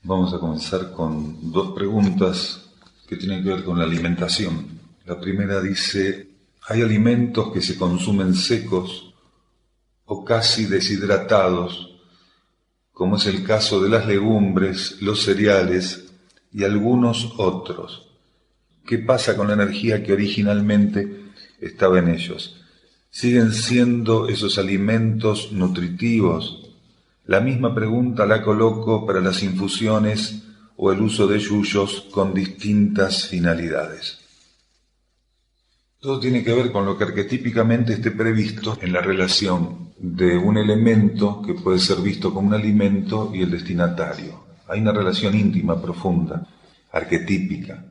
Vamos a comenzar con dos preguntas que tienen que ver con la alimentación. La primera dice, ¿hay alimentos que se consumen secos o casi deshidratados, como es el caso de las legumbres, los cereales y algunos otros? ¿Qué pasa con la energía que originalmente estaba en ellos? ¿Siguen siendo esos alimentos nutritivos? La misma pregunta la coloco para las infusiones o el uso de yuyos con distintas finalidades. Todo tiene que ver con lo que arquetípicamente esté previsto en la relación de un elemento que puede ser visto como un alimento y el destinatario. Hay una relación íntima, profunda, arquetípica,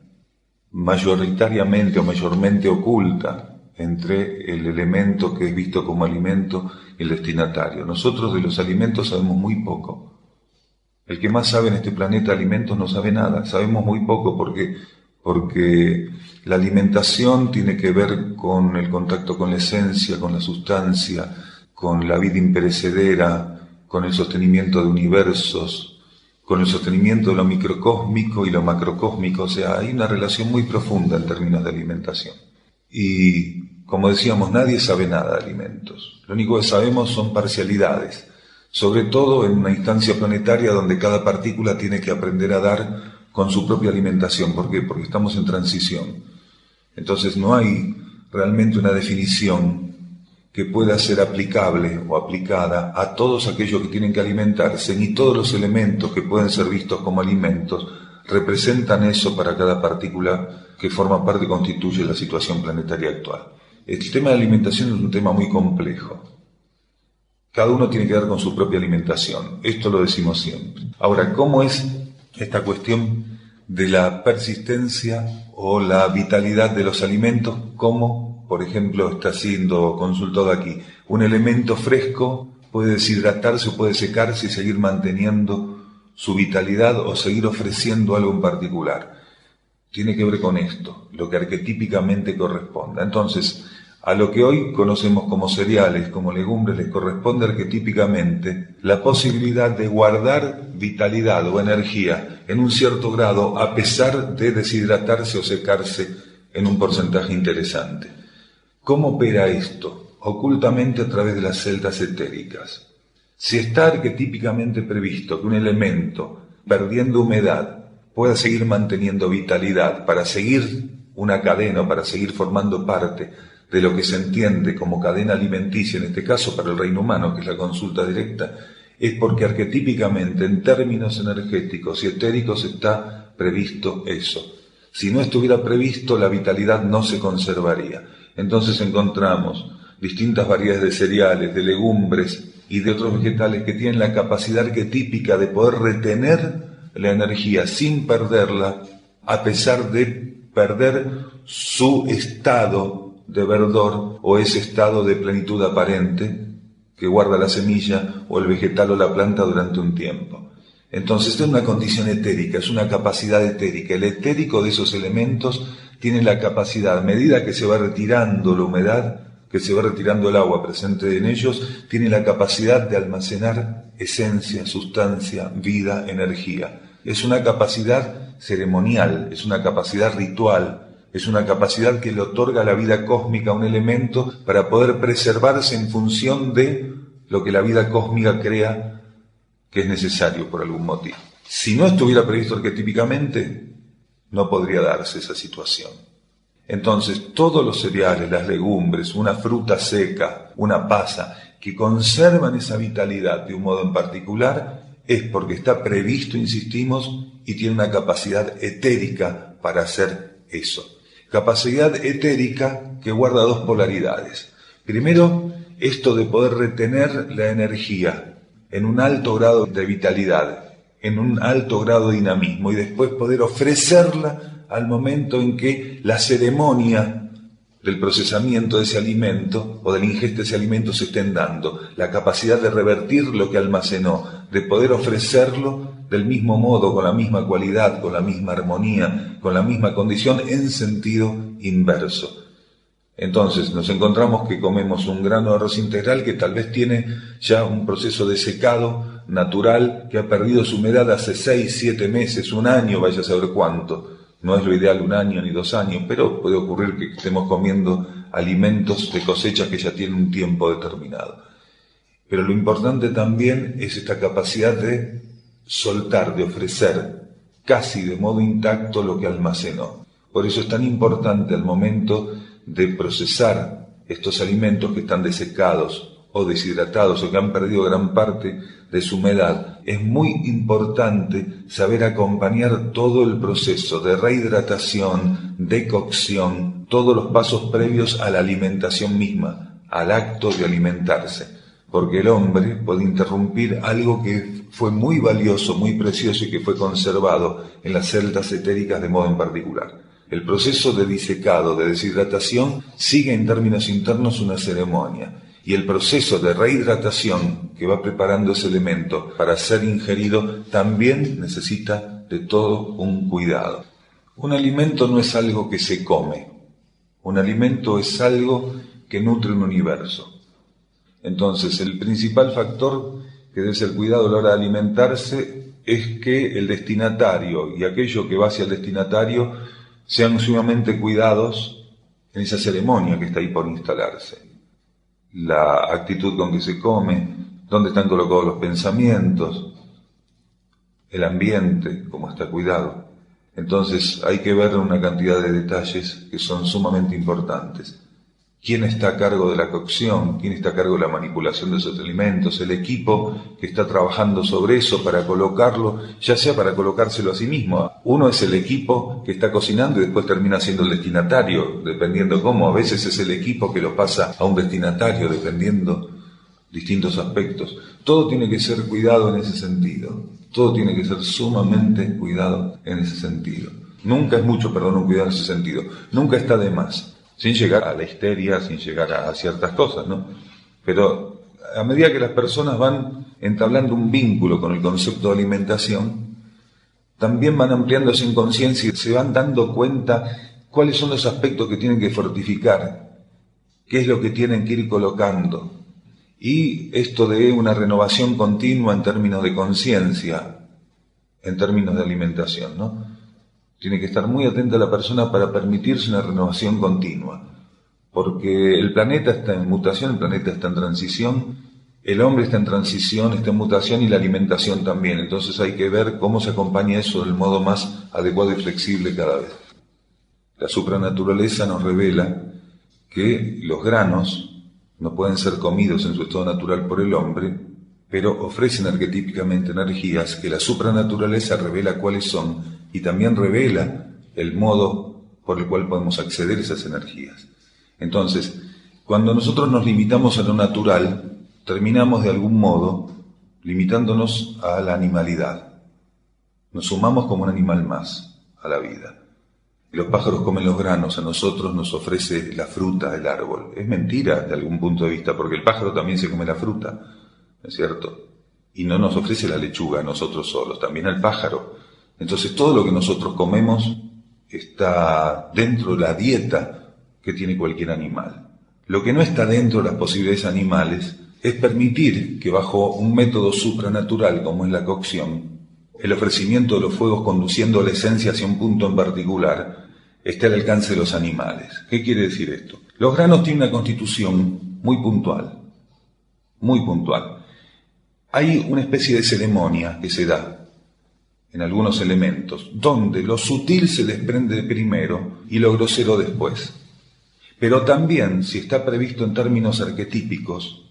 mayoritariamente o mayormente oculta entre el elemento que es visto como alimento y el destinatario. Nosotros de los alimentos sabemos muy poco. El que más sabe en este planeta alimentos no sabe nada. Sabemos muy poco porque la alimentación tiene que ver con el contacto con la esencia, con la sustancia, con la vida imperecedera, con el sostenimiento de universos, con el sostenimiento de lo microcósmico y lo macrocósmico. O sea, hay una relación muy profunda en términos de alimentación. Y, como decíamos, nadie sabe nada de alimentos. Lo único que sabemos son parcialidades, sobre todo en una instancia planetaria donde cada partícula tiene que aprender a dar con su propia alimentación. ¿Por qué? Porque estamos en transición. Entonces no hay realmente una definición que pueda ser aplicable o aplicada a todos aquellos que tienen que alimentarse, ni todos los elementos que pueden ser vistos como alimentos representan eso para cada partícula que forma parte y constituye la situación planetaria actual. El tema de alimentación es un tema muy complejo. Cada uno tiene que ver con su propia alimentación. Esto lo decimos siempre. Ahora, ¿cómo es esta cuestión de la persistencia o la vitalidad de los alimentos? ¿Cómo, por ejemplo, está siendo consultado aquí? Un elemento fresco puede deshidratarse o puede secarse y seguir manteniendo su vitalidad o seguir ofreciendo algo en particular. Tiene que ver con esto, lo que arquetípicamente corresponda. Entonces, a lo que hoy conocemos como cereales, como legumbres, les corresponde arquetípicamente la posibilidad de guardar vitalidad o energía en un cierto grado a pesar de deshidratarse o secarse en un porcentaje interesante. ¿Cómo opera esto? Ocultamente a través de las celdas etéricas. Si está arquetípicamente previsto que un elemento, perdiendo humedad, pueda seguir manteniendo vitalidad para seguir una cadena o para seguir formando parte de lo que se entiende como cadena alimenticia, en este caso para el reino humano, que es la consulta directa, es porque arquetípicamente, en términos energéticos y etéricos, está previsto eso. Si no estuviera previsto, la vitalidad no se conservaría. Entonces encontramos distintas variedades de cereales, de legumbres y de otros vegetales que tienen la capacidad arquetípica de poder retener la energía sin perderla, a pesar de perder su estado de verdor o ese estado de plenitud aparente que guarda la semilla o el vegetal o la planta durante un tiempo. Entonces, esta es una condición etérica, es una capacidad etérica. El etérico de esos elementos tiene la capacidad, a medida que se va retirando la humedad, que se va retirando el agua presente en ellos, tiene la capacidad de almacenar esencia, sustancia, vida, energía. Es una capacidad ceremonial, es una capacidad ritual, es una capacidad que le otorga la vida cósmica a un elemento para poder preservarse en función de lo que la vida cósmica crea que es necesario por algún motivo. Si no estuviera previsto arquetípicamente, no podría darse esa situación. Entonces, todos los cereales, las legumbres, una fruta seca, una pasa, que conservan esa vitalidad de un modo en particular, es porque está previsto, insistimos, y tiene una capacidad etérica para hacer eso. Capacidad etérica que guarda dos polaridades. Primero, esto de poder retener la energía en un alto grado de vitalidad, en un alto grado de dinamismo, y después poder ofrecerla al momento en que la ceremonia del procesamiento de ese alimento o de la ingesta de ese alimento se estén dando, la capacidad de revertir lo que almacenó, de poder ofrecerlo del mismo modo, con la misma cualidad, con la misma armonía, con la misma condición, en sentido inverso. Entonces nos encontramos que comemos un grano de arroz integral que tal vez tiene ya un proceso de secado natural que ha perdido su humedad hace 6, 7 meses, un año, vaya a saber cuánto. No es lo ideal 1 año ni 2 años, pero puede ocurrir que estemos comiendo alimentos de cosechas que ya tienen un tiempo determinado. Pero lo importante también es esta capacidad de soltar, de ofrecer casi de modo intacto lo que almacenó. Por eso es tan importante al momento de procesar estos alimentos que están desecados o deshidratados o que han perdido gran parte de su humedad. Es muy importante saber acompañar todo el proceso de rehidratación, de cocción, todos los pasos previos a la alimentación misma, al acto de alimentarse. Porque el hombre puede interrumpir algo que fue muy valioso, muy precioso y que fue conservado en las celdas etéricas de modo en particular. El proceso de disecado, de deshidratación, sigue en términos internos una ceremonia. Y el proceso de rehidratación que va preparando ese elemento para ser ingerido también necesita de todo un cuidado. Un alimento no es algo que se come. Un alimento es algo que nutre un universo. Entonces, el principal factor que debe ser cuidado a la hora de alimentarse es que el destinatario y aquello que va hacia el destinatario sean sumamente cuidados en esa ceremonia que está ahí por instalarse. La actitud con que se come, dónde están colocados los pensamientos, el ambiente, cómo está cuidado. Entonces hay que ver una cantidad de detalles que son sumamente importantes. ¿Quién está a cargo de la cocción? ¿Quién está a cargo de la manipulación de esos alimentos? El equipo que está trabajando sobre eso para colocarlo, ya sea para colocárselo a sí mismo. Uno es el equipo que está cocinando y después termina siendo el destinatario, dependiendo cómo. A veces es el equipo que lo pasa a un destinatario, dependiendo distintos aspectos. Todo tiene que ser cuidado en ese sentido. Todo tiene que ser sumamente cuidado en ese sentido. Nunca es mucho, un cuidado en ese sentido. Nunca está de más. Sin llegar a la histeria, sin llegar a ciertas cosas, ¿no? Pero a medida que las personas van entablando un vínculo con el concepto de alimentación, también van ampliándose en conciencia y se van dando cuenta cuáles son los aspectos que tienen que fortificar, qué es lo que tienen que ir colocando. Y esto de una renovación continua en términos de conciencia, en términos de alimentación, ¿no? Tiene que estar muy atenta la persona para permitirse una renovación continua, porque el planeta está en mutación, el planeta está en transición, el hombre está en transición, está en mutación y la alimentación también. Entonces hay que ver cómo se acompaña eso del modo más adecuado y flexible cada vez. La supranaturaleza nos revela que los granos no pueden ser comidos en su estado natural por el hombre, pero ofrecen arquetípicamente energías que la supranaturaleza revela cuáles son y también revela el modo por el cual podemos acceder a esas energías. Entonces, cuando nosotros nos limitamos a lo natural, terminamos de algún modo limitándonos a la animalidad. Nos sumamos como un animal más a la vida. Y los pájaros comen los granos, a nosotros nos ofrece la fruta del árbol. Es mentira de algún punto de vista, porque el pájaro también se come la fruta, ¿no es cierto? Y no nos ofrece la lechuga a nosotros solos, también al pájaro. Entonces todo lo que nosotros comemos está dentro de la dieta que tiene cualquier animal. Lo que no está dentro de las posibilidades animales es permitir que bajo un método supranatural como es la cocción, el ofrecimiento de los fuegos conduciendo la esencia hacia un punto en particular, esté al alcance de los animales. ¿Qué quiere decir esto? Los granos tienen una constitución muy puntual, muy puntual. Hay una especie de ceremonia que se da en algunos elementos, donde lo sutil se desprende primero y lo grosero después. Pero también, si está previsto en términos arquetípicos,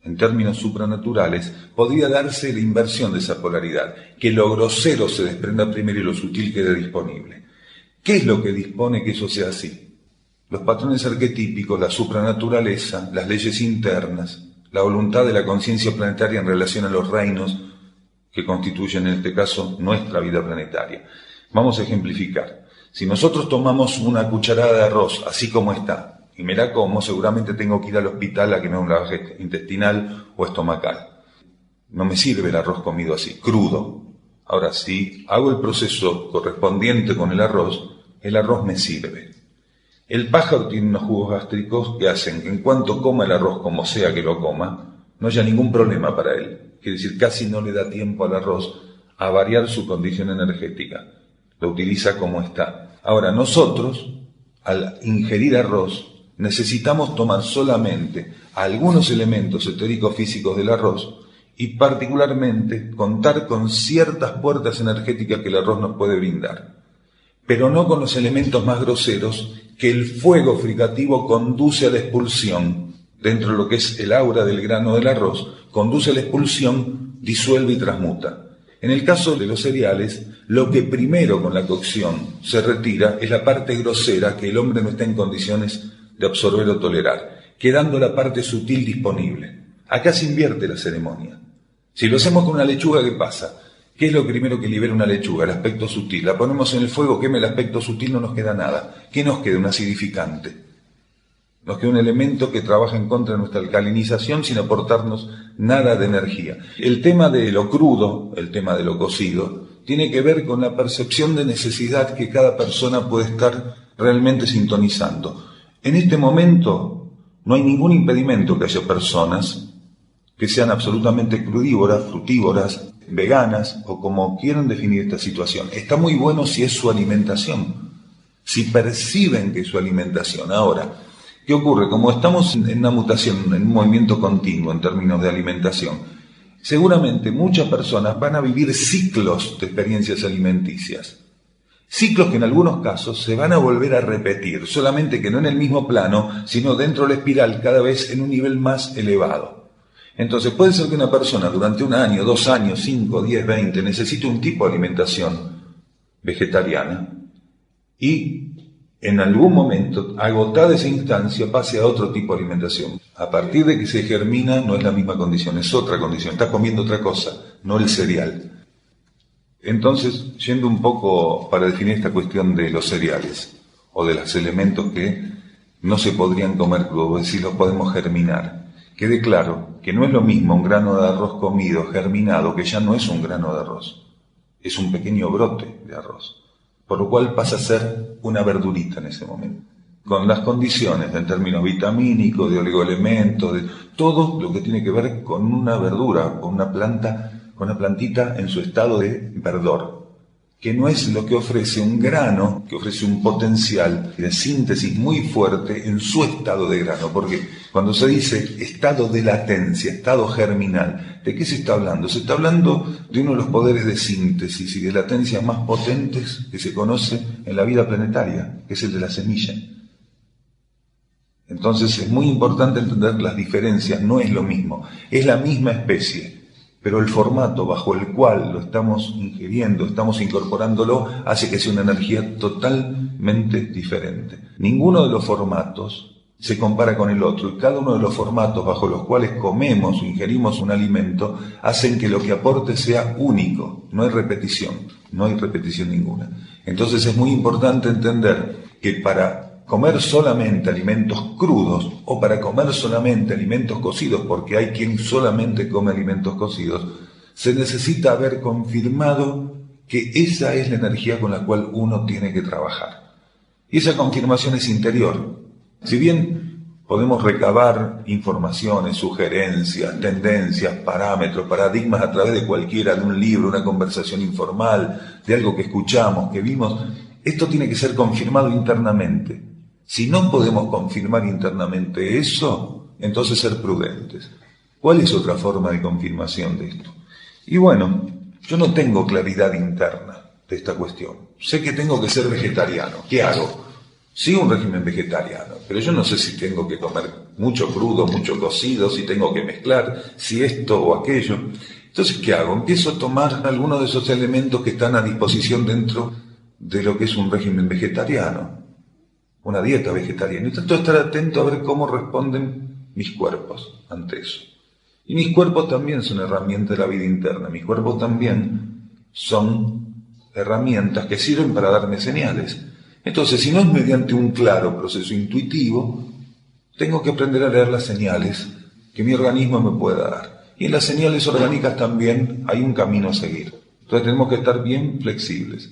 en términos supranaturales, podría darse la inversión de esa polaridad, que lo grosero se desprenda primero y lo sutil quede disponible. ¿Qué es lo que dispone que eso sea así? Los patrones arquetípicos, la supranaturaleza, las leyes internas, la voluntad de la conciencia planetaria en relación a los reinos que constituyen en este caso nuestra vida planetaria. Vamos a ejemplificar. Si nosotros tomamos una cucharada de arroz así como está y me la como, seguramente tengo que ir al hospital a que me haga un lavaje intestinal o estomacal. No me sirve el arroz comido así, crudo. Ahora, si hago el proceso correspondiente con el arroz me sirve. El pájaro tiene unos jugos gástricos que hacen que en cuanto coma el arroz como sea que lo coma, no haya ningún problema para él. quiere decir casi no le da tiempo al arroz a variar su condición energética, lo utiliza como está. Ahora, nosotros, al ingerir arroz, necesitamos tomar solamente algunos elementos etérico-físicos del arroz y particularmente contar con ciertas puertas energéticas que el arroz nos puede brindar, pero no con los elementos más groseros que el fuego fricativo conduce a la expulsión. Dentro de lo que es el aura del grano del arroz, conduce a la expulsión, disuelve y transmuta. En el caso de los cereales, lo que primero con la cocción se retira es la parte grosera que el hombre no está en condiciones de absorber o tolerar, quedando la parte sutil disponible. Acá se invierte la ceremonia. Si lo hacemos con una lechuga, ¿qué pasa? ¿Qué es lo primero que libera una lechuga? El aspecto sutil. La ponemos en el fuego, quema el aspecto sutil, no nos queda nada. ¿Qué nos queda? Un acidificante. Nos queda un elemento que trabaja en contra de nuestra alcalinización sin aportarnos nada de energía. El tema de lo crudo, el tema de lo cocido, tiene que ver con la percepción de necesidad que cada persona puede estar realmente sintonizando. En este momento no hay ningún impedimento que haya personas que sean absolutamente crudívoras, frutívoras, veganas o como quieran definir esta situación. Está muy bueno si es su alimentación, si perciben que es su alimentación. Ahora, ¿qué ocurre? Como estamos en una mutación, en un movimiento continuo en términos de alimentación, seguramente muchas personas van a vivir ciclos de experiencias alimenticias. Ciclos que en algunos casos se van a volver a repetir, solamente que no en el mismo plano, sino dentro de la espiral, cada vez en un nivel más elevado. Entonces puede ser que una persona durante 1 año, 2 años, 5, 10, 20, necesite un tipo de alimentación vegetariana y en algún momento, agotada esa instancia, pase a otro tipo de alimentación. A partir de que se germina no es la misma condición, es otra condición, está comiendo otra cosa, no el cereal. Entonces, yendo un poco para definir esta cuestión de los cereales, o de los elementos que no se podrían comer crudos, es decir, los podemos germinar. Quede claro que no es lo mismo un grano de arroz comido, germinado, que ya no es un grano de arroz, es un pequeño brote de arroz, por lo cual pasa a ser una verdurita en ese momento, con las condiciones en términos vitamínicos, de oligoelementos, de todo lo que tiene que ver con una verdura, con una planta, con una plantita en su estado de verdor, que no es lo que ofrece un grano, que ofrece un potencial de síntesis muy fuerte en su estado de grano, porque cuando se dice estado de latencia, estado germinal, ¿de qué se está hablando? Se está hablando de uno de los poderes de síntesis y de latencia más potentes que se conoce en la vida planetaria, que es el de la semilla. Entonces es muy importante entender las diferencias, no es lo mismo, es la misma especie, pero el formato bajo el cual lo estamos ingiriendo, estamos incorporándolo, hace que sea una energía totalmente diferente. Ninguno de los formatos se compara con el otro, y cada uno de los formatos bajo los cuales comemos o ingerimos un alimento hacen que lo que aporte sea único, no hay repetición ninguna. Entonces es muy importante entender que para comer solamente alimentos crudos o para comer solamente alimentos cocidos, porque hay quien solamente come alimentos cocidos, se necesita haber confirmado que esa es la energía con la cual uno tiene que trabajar. Y esa confirmación es interior. Si bien podemos recabar informaciones, sugerencias, tendencias, parámetros, paradigmas a través de cualquiera, de un libro, una conversación informal, de algo que escuchamos, que vimos, esto tiene que ser confirmado internamente. Si no podemos confirmar internamente eso, entonces ser prudentes. ¿Cuál es otra forma de confirmación de esto? Y bueno, yo no tengo claridad interna de esta cuestión. Sé que tengo que ser vegetariano. ¿Qué hago? Sigo un régimen vegetariano, pero yo no sé si tengo que comer mucho crudo, mucho cocido, si tengo que mezclar, si esto o aquello. Entonces, ¿qué hago? Empiezo a tomar algunos de esos elementos que están a disposición dentro de lo que es un régimen vegetariano, una dieta vegetariana, y trato de estar atento a ver cómo responden mis cuerpos ante eso. Y mis cuerpos también son herramientas de la vida interna, mis cuerpos también son herramientas que sirven para darme señales. Entonces, si no es mediante un claro proceso intuitivo, tengo que aprender a leer las señales que mi organismo me pueda dar. Y en las señales orgánicas también hay un camino a seguir. Entonces tenemos que estar bien flexibles.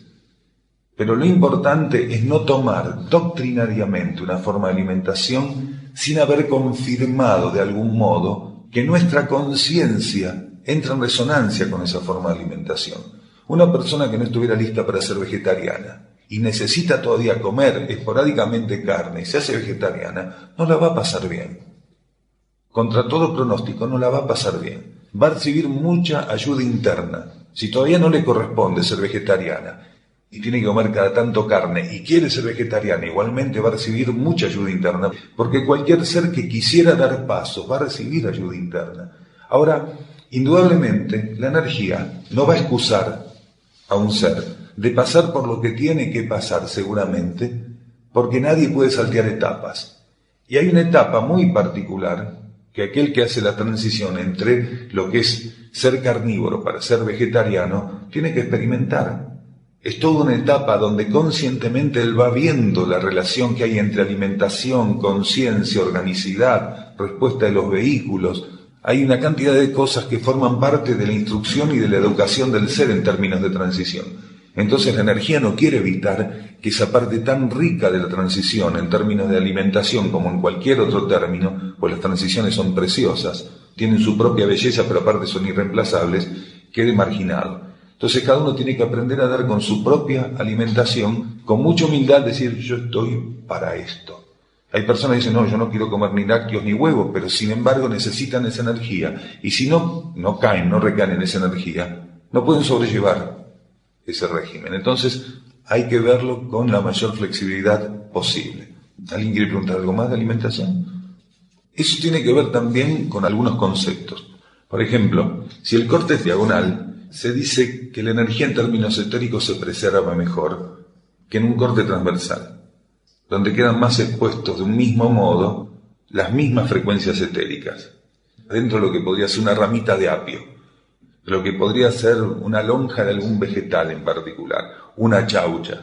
Pero lo importante es no tomar doctrinariamente una forma de alimentación sin haber confirmado de algún modo que nuestra conciencia entra en resonancia con esa forma de alimentación. Una persona que no estuviera lista para ser vegetariana y necesita todavía comer esporádicamente carne y se hace vegetariana, no la va a pasar bien. Contra todo pronóstico, no la va a pasar bien. Va a recibir mucha ayuda interna. Si todavía no le corresponde ser vegetariana y tiene que comer cada tanto carne y quiere ser vegetariana, igualmente va a recibir mucha ayuda interna, porque cualquier ser que quisiera dar pasos va a recibir ayuda interna. Ahora, indudablemente, la energía no va a excusar a un ser de pasar por lo que tiene que pasar seguramente, porque nadie puede saltear etapas. Y hay una etapa muy particular que aquel que hace la transición entre lo que es ser carnívoro para ser vegetariano tiene que experimentar. Es toda una etapa donde conscientemente él va viendo la relación que hay entre alimentación, conciencia, organicidad, respuesta de los vehículos. Hay una cantidad de cosas que forman parte de la instrucción y de la educación del ser en términos de transición. Entonces la energía no quiere evitar que esa parte tan rica de la transición en términos de alimentación como en cualquier otro término, pues las transiciones son preciosas, tienen su propia belleza pero aparte son irreemplazables, quede marginado. Entonces cada uno tiene que aprender a dar con su propia alimentación, con mucha humildad decir yo estoy para esto. Hay personas que dicen no, yo no quiero comer ni lácteos ni huevos, pero sin embargo necesitan esa energía y si no caen, no recaen en esa energía, no pueden sobrellevar ese régimen. Entonces hay que verlo con la mayor flexibilidad posible. ¿Alguien quiere preguntar algo más de alimentación? Eso tiene que ver también con algunos conceptos. Por ejemplo, si el corte es diagonal, se dice que la energía en términos etéricos se preserva mejor que en un corte transversal, donde quedan más expuestos de un mismo modo las mismas frecuencias etéricas, dentro de lo que podría ser una ramita de apio, lo que podría ser una lonja de algún vegetal en particular, una chaucha,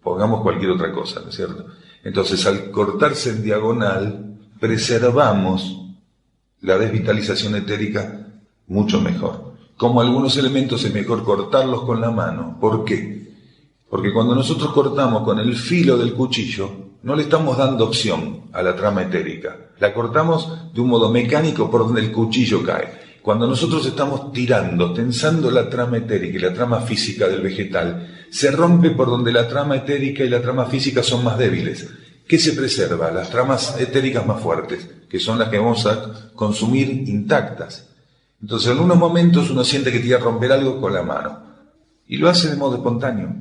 pongamos cualquier otra cosa, ¿no es cierto? Entonces, al cortarse en diagonal, preservamos la desvitalización etérica mucho mejor. Como algunos elementos es mejor cortarlos con la mano. ¿Por qué? Porque cuando nosotros cortamos con el filo del cuchillo, no le estamos dando opción a la trama etérica. La cortamos de un modo mecánico por donde el cuchillo cae. Cuando nosotros estamos tirando, tensando la trama etérica y la trama física del vegetal, se rompe por donde la trama etérica y la trama física son más débiles. ¿Qué se preserva? Las tramas etéricas más fuertes, que son las que vamos a consumir intactas. Entonces, en unos momentos uno siente que tiene que romper algo con la mano, y lo hace de modo espontáneo.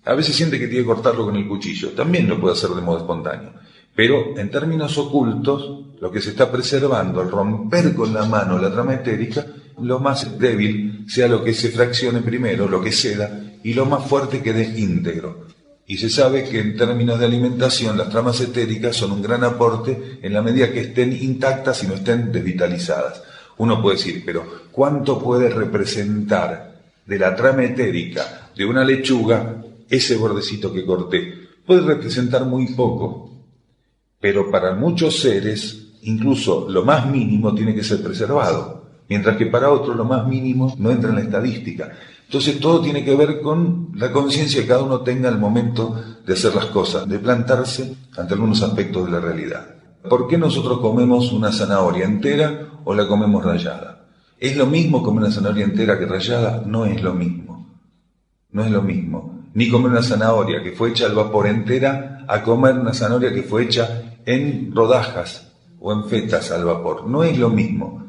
A veces siente que tiene que cortarlo con el cuchillo, también lo puede hacer de modo espontáneo. Pero en términos ocultos, lo que se está preservando al romper con la mano la trama etérica, lo más débil sea lo que se fraccione primero, lo que ceda, y lo más fuerte quede íntegro. Y se sabe que en términos de alimentación las tramas etéricas son un gran aporte en la medida que estén intactas y no estén desvitalizadas. Uno puede decir, pero ¿cuánto puede representar de la trama etérica de una lechuga ese bordecito que corté? Puede representar muy poco. Pero para muchos seres, incluso lo más mínimo tiene que ser preservado, mientras que para otros lo más mínimo no entra en la estadística. Entonces todo tiene que ver con la conciencia que cada uno tenga al momento de hacer las cosas, de plantarse ante algunos aspectos de la realidad. ¿Por qué nosotros comemos una zanahoria entera o la comemos rallada? ¿Es lo mismo comer una zanahoria entera que rallada? No es lo mismo. No es lo mismo. Ni comer una zanahoria que fue hecha al vapor entera a comer una zanahoria que fue hecha en rodajas o en fetas al vapor. No es lo mismo.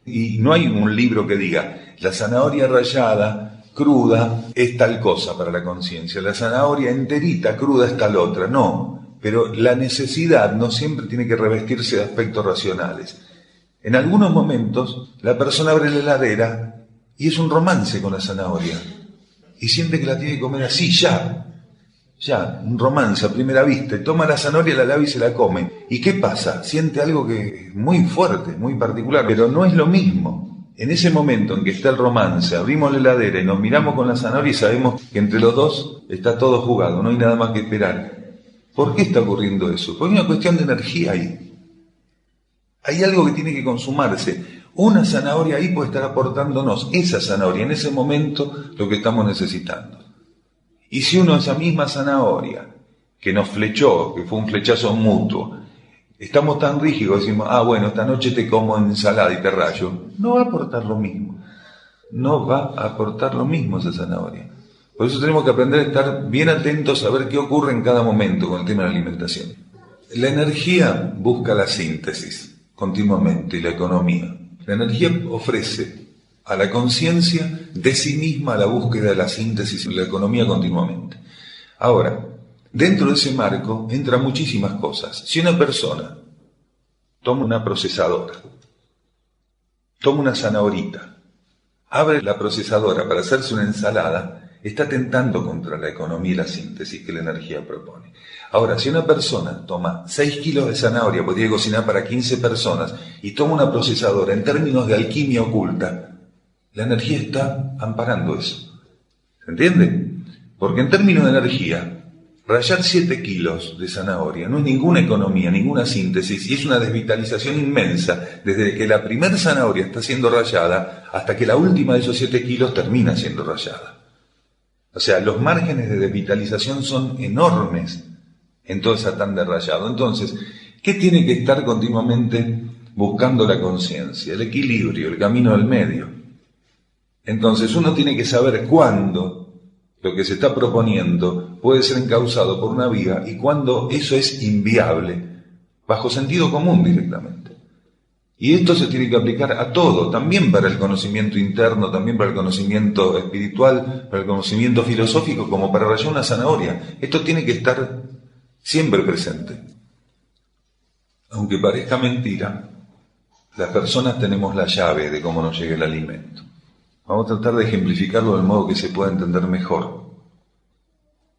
Y no hay un libro que diga, la zanahoria rallada, cruda, es tal cosa para la conciencia. La zanahoria enterita, cruda, es tal otra. No. Pero la necesidad no siempre tiene que revestirse de aspectos racionales. En algunos momentos, la persona abre la heladera y es un romance con la zanahoria. Y siente que la tiene que comer así, ya, un romance a primera vista. Y toma la zanahoria, la lava y se la come. ¿Y qué pasa? Siente algo que es muy fuerte, muy particular, pero no es lo mismo. En ese momento en que está el romance, abrimos la heladera y nos miramos con la zanahoria y sabemos que entre los dos está todo jugado, no hay nada más que esperar. ¿Por qué está ocurriendo eso? Porque hay una cuestión de energía ahí. Hay algo que tiene que consumarse. Una zanahoria ahí puede estar aportándonos, esa zanahoria, en ese momento, lo que estamos necesitando. Y si uno, esa misma zanahoria, que nos flechó, que fue un flechazo mutuo, estamos tan rígidos, decimos, bueno, esta noche te como ensalada y te rayo, no va a aportar lo mismo. no va a aportar lo mismo esa zanahoria. Por eso tenemos que aprender a estar bien atentos a ver qué ocurre en cada momento con el tema de la alimentación. La energía busca la síntesis continuamente y la economía. La energía ofrece a la conciencia de sí misma la búsqueda de la síntesis y la economía continuamente. Ahora, dentro de ese marco entran muchísimas cosas. Si una persona toma una procesadora, toma una zanahorita, abre la procesadora para hacerse una ensalada, está atentando contra la economía y la síntesis que la energía propone. Ahora, si una persona toma 6 kilos de zanahoria, podría cocinar para 15 personas, y toma una procesadora en términos de alquimia oculta, la energía está amparando eso. ¿Se entiende? Porque en términos de energía, rallar 7 kilos de zanahoria no es ninguna economía, ninguna síntesis, y es una desvitalización inmensa desde que la primera zanahoria está siendo rallada hasta que la última de esos 7 kilos termina siendo rallada. O sea, los márgenes de desvitalización son enormes en toda esa tanda de rallado. Entonces, ¿qué tiene que estar continuamente buscando la conciencia? El equilibrio, el camino del medio. Entonces, uno tiene que saber cuándo lo que se está proponiendo puede ser encauzado por una vía y cuándo eso es inviable, bajo sentido común directamente. Y esto se tiene que aplicar a todo, también para el conocimiento interno, también para el conocimiento espiritual, para el conocimiento filosófico, como para rallar una zanahoria. Esto tiene que estar siempre presente. Aunque parezca mentira, las personas tenemos la llave de cómo nos llega el alimento. Vamos a tratar de ejemplificarlo del modo que se pueda entender mejor.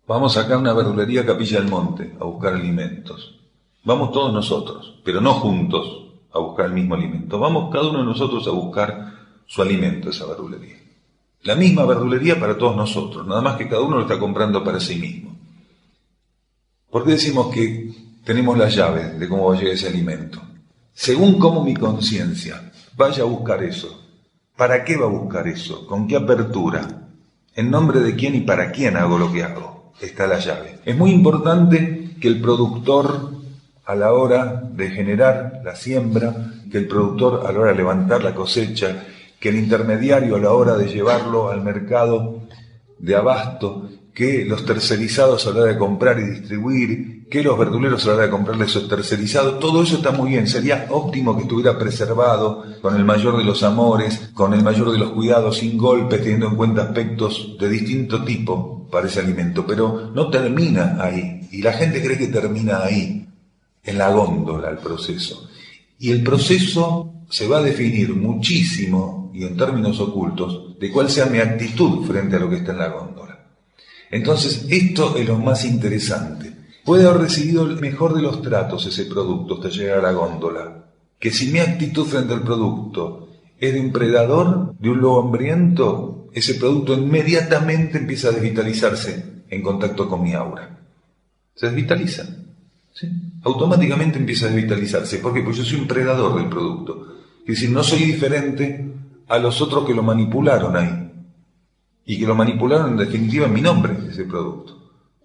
Vamos acá a una verdulería Capilla del Monte a buscar alimentos. Vamos todos nosotros, pero no juntos a buscar el mismo alimento. Vamos cada uno de nosotros a buscar su alimento, esa verdulería. La misma verdulería para todos nosotros, nada más que cada uno lo está comprando para sí mismo. ¿Por qué decimos que tenemos la llave de cómo va a llegar ese alimento? Según cómo mi conciencia vaya a buscar eso. ¿Para qué va a buscar eso? ¿Con qué apertura? ¿En nombre de quién y para quién hago lo que hago? Está la llave. Es muy importante que el productor, a la hora de generar la siembra, que el productor a la hora de levantar la cosecha, que el intermediario a la hora de llevarlo al mercado de abasto, que los tercerizados a la hora de comprar y distribuir, que los verduleros a la hora de comprarle esos tercerizados, todo eso está muy bien. Sería óptimo que estuviera preservado, con el mayor de los amores, con el mayor de los cuidados, sin golpes, teniendo en cuenta aspectos de distinto tipo para ese alimento, pero no termina ahí, y la gente cree que termina ahí, en la góndola, el proceso. Y el proceso se va a definir muchísimo, y en términos ocultos, de cuál sea mi actitud frente a lo que está en la góndola. Entonces, esto es lo más interesante. Puede haber recibido el mejor de los tratos ese producto hasta llegar a la góndola, que si mi actitud frente al producto es de un predador, de un lobo hambriento, ese producto inmediatamente empieza a desvitalizarse en contacto con mi aura. Se desvitaliza. ¿Sí? Automáticamente empieza a desvitalizarse. ¿Por qué? Porque yo soy un predador del producto. Es decir, no soy diferente a los otros que lo manipularon ahí. Y que lo manipularon en definitiva en mi nombre, ese producto.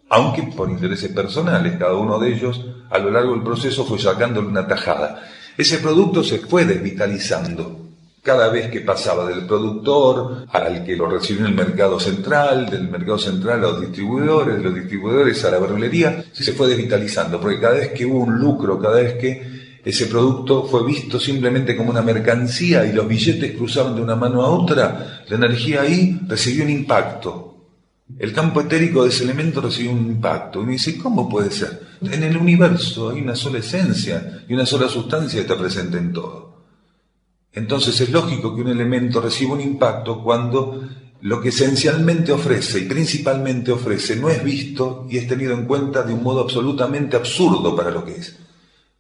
Aunque por intereses personales, cada uno de ellos a lo largo del proceso fue sacándole una tajada. Ese producto se fue desvitalizando cada vez que pasaba del productor al que lo recibió en el mercado central, del mercado central a los distribuidores, de los distribuidores a la verdulería, se fue desvitalizando, porque cada vez que hubo un lucro, cada vez que ese producto fue visto simplemente como una mercancía y los billetes cruzaban de una mano a otra, la energía ahí recibió un impacto. El campo etérico de ese elemento recibió un impacto. Y uno dice, ¿cómo puede ser? En el universo hay una sola esencia y una sola sustancia que está presente en todo. Entonces es lógico que un elemento reciba un impacto cuando lo que esencialmente ofrece y principalmente ofrece no es visto y es tenido en cuenta de un modo absolutamente absurdo para lo que es.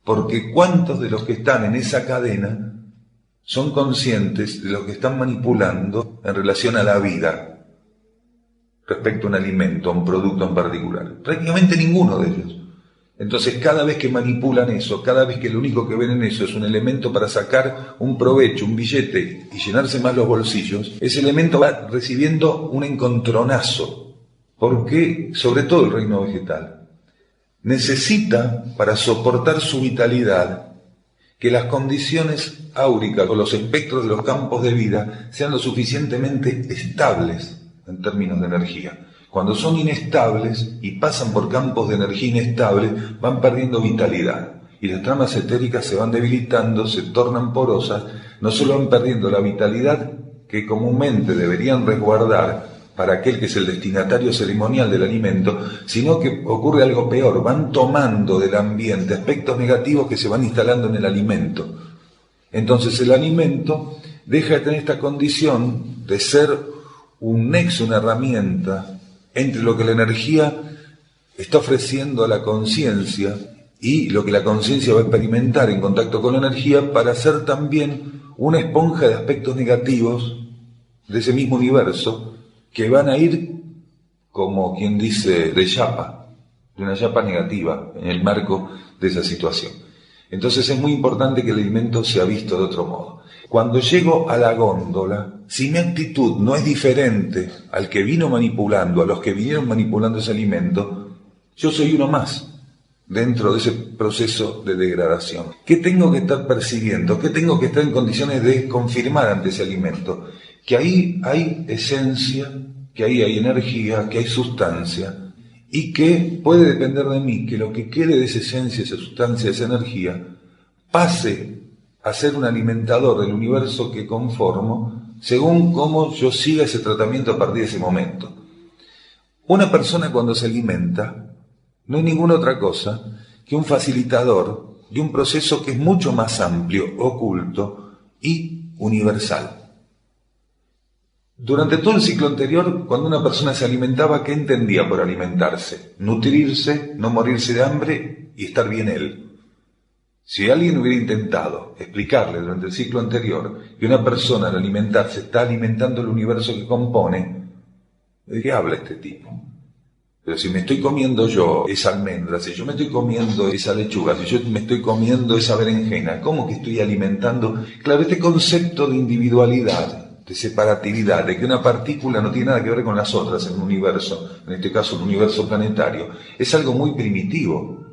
Porque ¿cuántos de los que están en esa cadena son conscientes de lo que están manipulando en relación a la vida respecto a un alimento, a un producto en particular? Prácticamente ninguno de ellos. Entonces cada vez que manipulan eso, cada vez que lo único que ven en eso es un elemento para sacar un provecho, un billete y llenarse más los bolsillos, ese elemento va recibiendo un encontronazo. Porque, sobre todo el reino vegetal, necesita, para soportar su vitalidad que las condiciones áuricas o los espectros de los campos de vida sean lo suficientemente estables en términos de energía. Cuando son inestables y pasan por campos de energía inestables, van perdiendo vitalidad. Y las tramas etéricas se van debilitando, se tornan porosas, no solo van perdiendo la vitalidad que comúnmente deberían resguardar para aquel que es el destinatario ceremonial del alimento, sino que ocurre algo peor, van tomando del ambiente aspectos negativos que se van instalando en el alimento. Entonces el alimento deja de tener esta condición de ser un nexo, una herramienta entre lo que la energía está ofreciendo a la conciencia y lo que la conciencia va a experimentar en contacto con la energía, para ser también una esponja de aspectos negativos de ese mismo universo, que van a ir, como quien dice, de una chapa negativa en el marco de esa situación. Entonces es muy importante que el alimento sea visto de otro modo. Cuando llego a la góndola, si mi actitud no es diferente al que vino manipulando, a los que vinieron manipulando ese alimento, yo soy uno más dentro de ese proceso de degradación. ¿Qué tengo que estar percibiendo? ¿Qué tengo que estar en condiciones de confirmar ante ese alimento? Que ahí hay esencia, que ahí hay energía, que hay sustancia, y que puede depender de mí que lo que quede de esa esencia, esa sustancia, esa energía, pase a ser un alimentador del universo que conformo, según cómo yo siga ese tratamiento a partir de ese momento. Una persona cuando se alimenta no es ninguna otra cosa que un facilitador de un proceso que es mucho más amplio, oculto y universal. Durante todo el ciclo anterior, cuando una persona se alimentaba, ¿qué entendía por alimentarse? Nutrirse, no morirse de hambre y estar bien él. Si alguien hubiera intentado explicarle durante el ciclo anterior que una persona al alimentarse está alimentando el universo que compone, ¿de qué habla este tipo? Pero si me estoy comiendo yo esa almendra, si yo me estoy comiendo esa lechuga, si yo me estoy comiendo esa berenjena, ¿cómo que estoy alimentando? Claro, este concepto de individualidad, de separatividad, de que una partícula no tiene nada que ver con las otras en un universo, en este caso el universo planetario, es algo muy primitivo.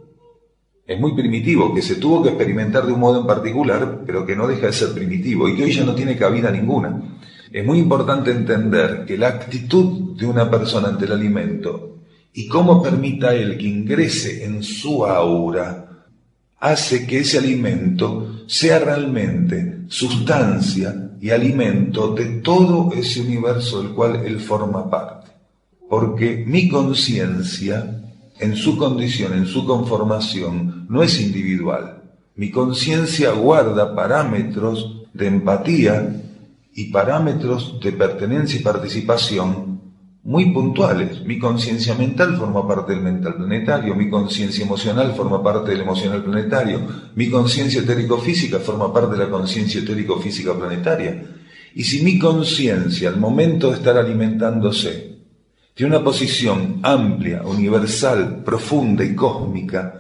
Es muy primitivo, que se tuvo que experimentar de un modo en particular, pero que no deja de ser primitivo y que hoy ya no tiene cabida ninguna. Es muy importante entender que la actitud de una persona ante el alimento y cómo permita a él que ingrese en su aura hace que ese alimento sea realmente sustancia y alimento de todo ese universo del cual él forma parte. Porque mi conciencia, en su condición, en su conformación, no es individual. Mi conciencia guarda parámetros de empatía y parámetros de pertenencia y participación muy puntuales. Mi conciencia mental forma parte del mental planetario, mi conciencia emocional forma parte del emocional planetario, mi conciencia etérico-física forma parte de la conciencia etérico-física planetaria. Y si mi conciencia, al momento de estar alimentándose, tiene una posición amplia, universal, profunda y cósmica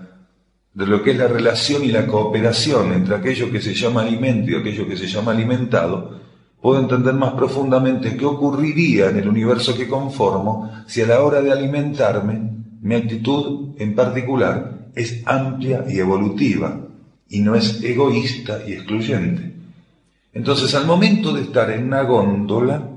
de lo que es la relación y la cooperación entre aquello que se llama alimento y aquello que se llama alimentado, puedo entender más profundamente qué ocurriría en el universo que conformo si a la hora de alimentarme, mi actitud en particular es amplia y evolutiva y no es egoísta y excluyente. Entonces, al momento de estar en una góndola,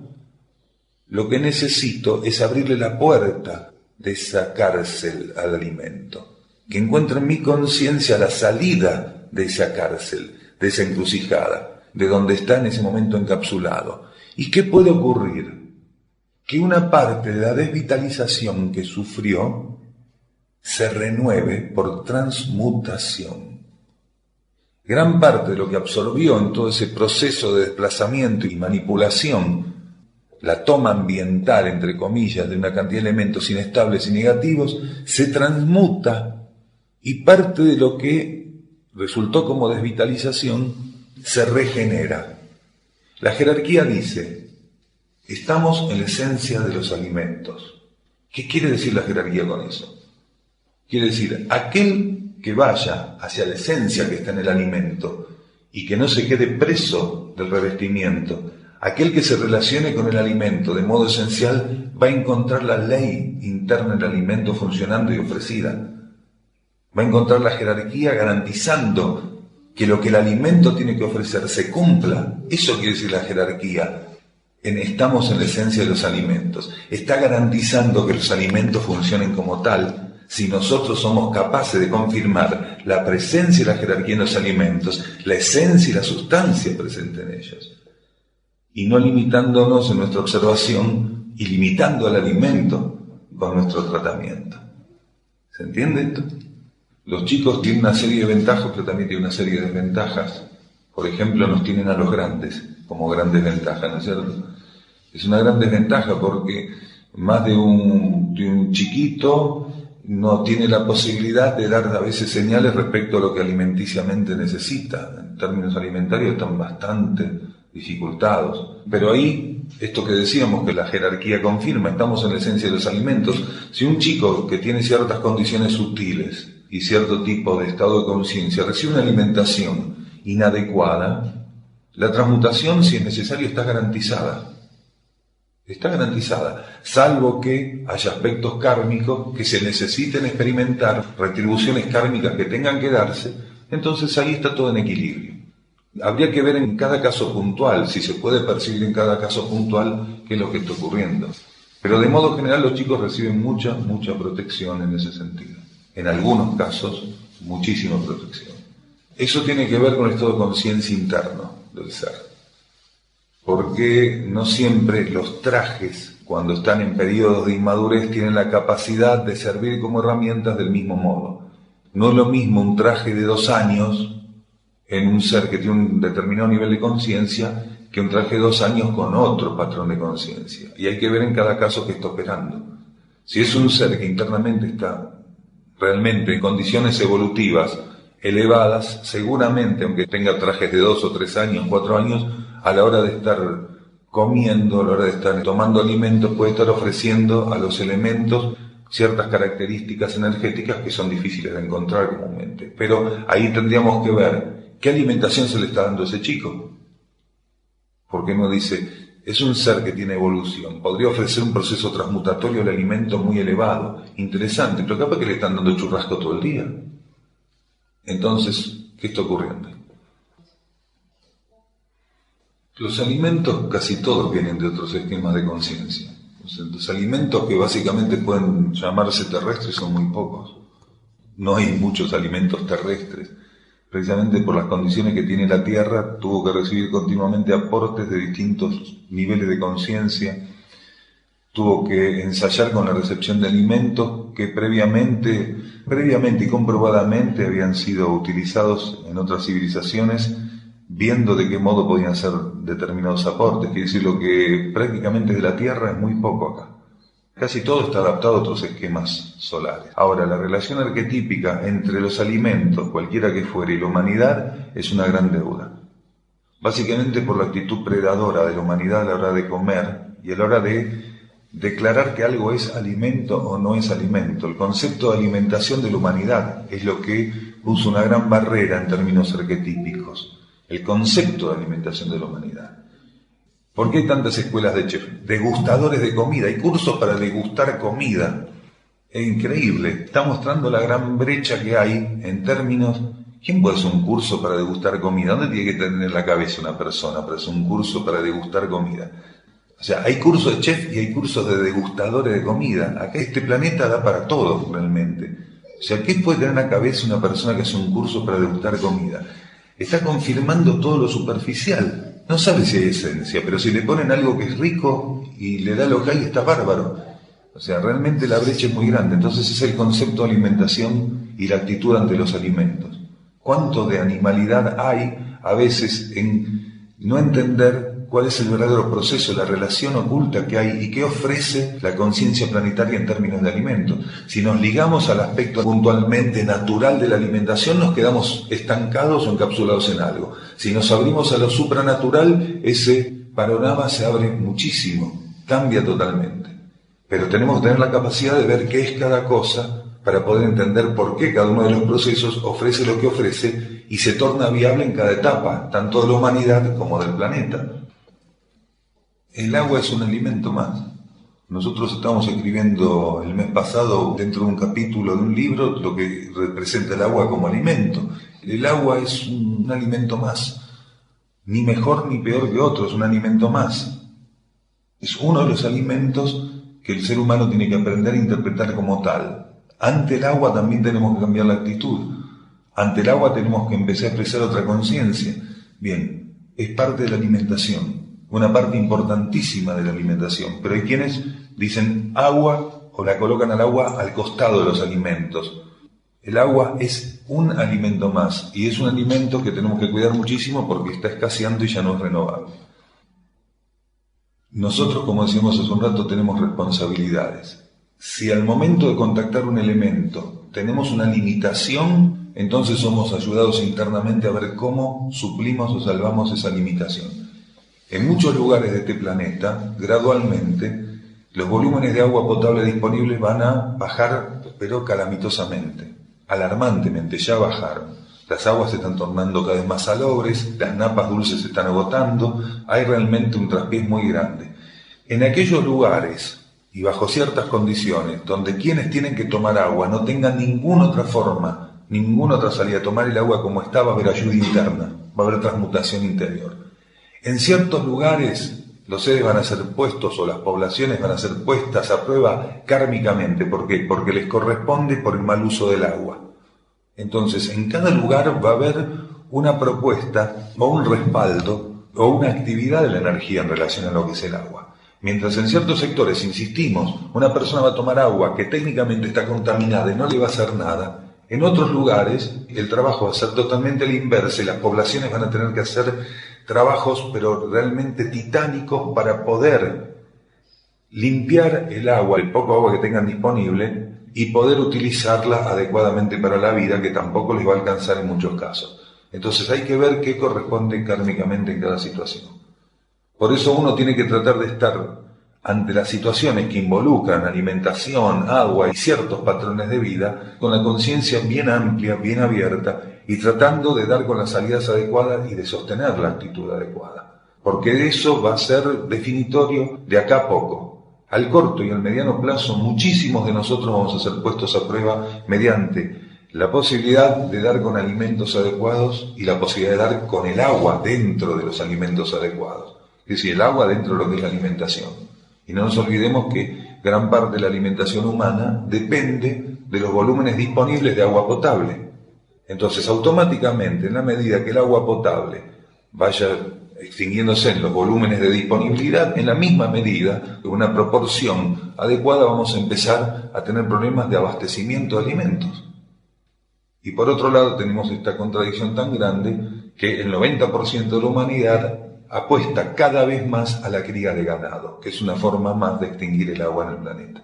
lo que necesito es abrirle la puerta de esa cárcel al alimento, que encuentre en mi conciencia la salida de esa cárcel, de esa encrucijada, de donde está en ese momento encapsulado. ¿Y qué puede ocurrir? Que una parte de la desvitalización que sufrió se renueve por transmutación. Gran parte de lo que absorbió en todo ese proceso de desplazamiento y manipulación, la toma ambiental, entre comillas, de una cantidad de elementos inestables y negativos, se transmuta y parte de lo que resultó como desvitalización se regenera. La jerarquía dice, estamos en la esencia de los alimentos. ¿Qué quiere decir la jerarquía con eso? Quiere decir, aquel que vaya hacia la esencia que está en el alimento y que no se quede preso del revestimiento, aquel que se relacione con el alimento de modo esencial, va a encontrar la ley interna del alimento funcionando y ofrecida. Va a encontrar la jerarquía garantizando que lo que el alimento tiene que ofrecer se cumpla, eso quiere decir la jerarquía. Estamos en la esencia de los alimentos. Está garantizando que los alimentos funcionen como tal si nosotros somos capaces de confirmar la presencia y la jerarquía en los alimentos, la esencia y la sustancia presente en ellos. Y no limitándonos en nuestra observación y limitando al alimento con nuestro tratamiento. ¿Se entiende esto? Los chicos tienen una serie de ventajas, pero también tienen una serie de desventajas. Por ejemplo, nos tienen a los grandes como grandes ventajas, ¿no es cierto? Es una gran desventaja porque más de un chiquito no tiene la posibilidad de dar a veces señales respecto a lo que alimenticiamente necesita. En términos alimentarios están bastante dificultados. Pero ahí, esto que decíamos, que la jerarquía confirma, estamos en la esencia de los alimentos. Si un chico que tiene ciertas condiciones sutiles y cierto tipo de estado de conciencia recibe una alimentación inadecuada, la transmutación, si es necesario, está garantizada. Está garantizada, salvo que haya aspectos kármicos que se necesiten experimentar, retribuciones kármicas que tengan que darse, entonces ahí está todo en equilibrio. Habría que ver en cada caso puntual, si se puede percibir en cada caso puntual qué es lo que está ocurriendo. Pero de modo general los chicos reciben mucha protección en ese sentido. En algunos casos, muchísima protección. Eso tiene que ver con el estado de conciencia interno del ser. Porque no siempre los trajes, cuando están en periodos de inmadurez, tienen la capacidad de servir como herramientas del mismo modo. No es lo mismo un traje de 2 años en un ser que tiene un determinado nivel de conciencia que un traje de 2 años con otro patrón de conciencia. Y hay que ver en cada caso qué está operando. Si es un ser que internamente está realmente en condiciones evolutivas elevadas, seguramente, aunque tenga trajes de 2 o 3 años, 4 años, a la hora de estar comiendo, a la hora de estar tomando alimentos, puede estar ofreciendo a los elementos ciertas características energéticas que son difíciles de encontrar comúnmente. Pero ahí tendríamos que ver qué alimentación se le está dando a ese chico. Porque uno dice, es un ser que tiene evolución, podría ofrecer un proceso transmutatorio al alimento muy elevado, interesante, pero capaz que le están dando churrasco todo el día. Entonces, ¿qué está ocurriendo? Los alimentos casi todos vienen de otros esquemas de conciencia. Los alimentos que básicamente pueden llamarse terrestres son muy pocos. No hay muchos alimentos terrestres. Precisamente por las condiciones que tiene la Tierra, tuvo que recibir continuamente aportes de distintos niveles de conciencia. Tuvo que ensayar con la recepción de alimentos que previamente y comprobadamente habían sido utilizados en otras civilizaciones, viendo de qué modo podían ser determinados aportes. Quiere decir, lo que prácticamente es de la Tierra es muy poco acá. Casi todo está adaptado a otros esquemas solares. Ahora, la relación arquetípica entre los alimentos, cualquiera que fuere, y la humanidad es una gran deuda. Básicamente por la actitud predadora de la humanidad a la hora de comer y a la hora de declarar que algo es alimento o no es alimento. El concepto de alimentación de la humanidad es lo que puso una gran barrera en términos arquetípicos. El concepto de alimentación de la humanidad. ¿Por qué hay tantas escuelas de chef? Degustadores de comida, hay cursos para degustar comida. Es increíble, está mostrando la gran brecha que hay en términos... ¿Quién puede hacer un curso para degustar comida? ¿Dónde tiene que tener en la cabeza una persona para hacer un curso para degustar comida? O sea, hay cursos de chef y hay cursos de degustadores de comida. Acá este planeta da para todo realmente. O sea, ¿qué puede tener en la cabeza una persona que hace un curso para degustar comida? Está confirmando todo lo superficial. No sabe si hay esencia, pero si le ponen algo que es rico y le da lo que hay, está bárbaro. O sea, realmente la brecha es muy grande. Entonces es el concepto de alimentación y la actitud ante los alimentos. ¿Cuánto de animalidad hay a veces en no entender cuál es el verdadero proceso, la relación oculta que hay y qué ofrece la conciencia planetaria en términos de alimentos? Si nos ligamos al aspecto puntualmente natural de la alimentación, nos quedamos estancados o encapsulados en algo. Si nos abrimos a lo supranatural, ese panorama se abre muchísimo, cambia totalmente. Pero tenemos que tener la capacidad de ver qué es cada cosa para poder entender por qué cada uno de los procesos ofrece lo que ofrece y se torna viable en cada etapa, tanto de la humanidad como del planeta. El agua es un alimento más. Nosotros estamos escribiendo el mes pasado, dentro de un capítulo de un libro, lo que representa el agua como alimento. El agua es un alimento más, ni mejor ni peor que otro, es un alimento más. Es uno de los alimentos que el ser humano tiene que aprender a interpretar como tal. Ante el agua también tenemos que cambiar la actitud. Ante el agua tenemos que empezar a expresar otra conciencia. Bien, es parte de la alimentación. Una parte importantísima de la alimentación, pero hay quienes dicen agua o la colocan al agua al costado de los alimentos. El agua es un alimento más y es un alimento que tenemos que cuidar muchísimo porque está escaseando y ya no es renovable. Nosotros, como decíamos hace un rato, tenemos responsabilidades. Si al momento de contactar un elemento tenemos una limitación, entonces somos ayudados internamente a ver cómo suplimos o salvamos esa limitación. En muchos lugares de este planeta, gradualmente, los volúmenes de agua potable disponibles van a bajar, pero calamitosamente, alarmantemente, ya bajaron. Las aguas se están tornando cada vez más salobres, las napas dulces se están agotando, hay realmente un traspiés muy grande. En aquellos lugares, y bajo ciertas condiciones, donde quienes tienen que tomar agua no tengan ninguna otra forma, ninguna otra salida, tomar el agua como está, va a haber ayuda interna, va a haber transmutación interior. En ciertos lugares los seres van a ser puestos o las poblaciones van a ser puestas a prueba kármicamente. ¿Por qué? Porque les corresponde por el mal uso del agua. Entonces, en cada lugar va a haber una propuesta o un respaldo o una actividad de la energía en relación a lo que es el agua. Mientras en ciertos sectores, insistimos, una persona va a tomar agua que técnicamente está contaminada y no le va a hacer nada, en otros lugares el trabajo va a ser totalmente al inverso y las poblaciones van a tener que hacer trabajos pero realmente titánicos para poder limpiar el agua, el poco agua que tengan disponible y poder utilizarla adecuadamente para la vida, que tampoco les va a alcanzar en muchos casos. Entonces hay que ver qué corresponde kármicamente en cada situación. Por eso uno tiene que tratar de estar ante las situaciones que involucran alimentación, agua y ciertos patrones de vida, con la conciencia bien amplia, bien abierta, y tratando de dar con las salidas adecuadas y de sostener la actitud adecuada. Porque eso va a ser definitorio de acá a poco. Al corto y al mediano plazo, muchísimos de nosotros vamos a ser puestos a prueba mediante la posibilidad de dar con alimentos adecuados y la posibilidad de dar con el agua dentro de los alimentos adecuados. Es decir, el agua dentro de lo que es la alimentación. Y no nos olvidemos que gran parte de la alimentación humana depende de los volúmenes disponibles de agua potable. Entonces, automáticamente, en la medida que el agua potable vaya extinguiéndose en los volúmenes de disponibilidad, en la misma medida, en una proporción adecuada, vamos a empezar a tener problemas de abastecimiento de alimentos. Y por otro lado, tenemos esta contradicción tan grande que el 90% de la humanidad apuesta cada vez más a la cría de ganado, que es una forma más de extinguir el agua en el planeta.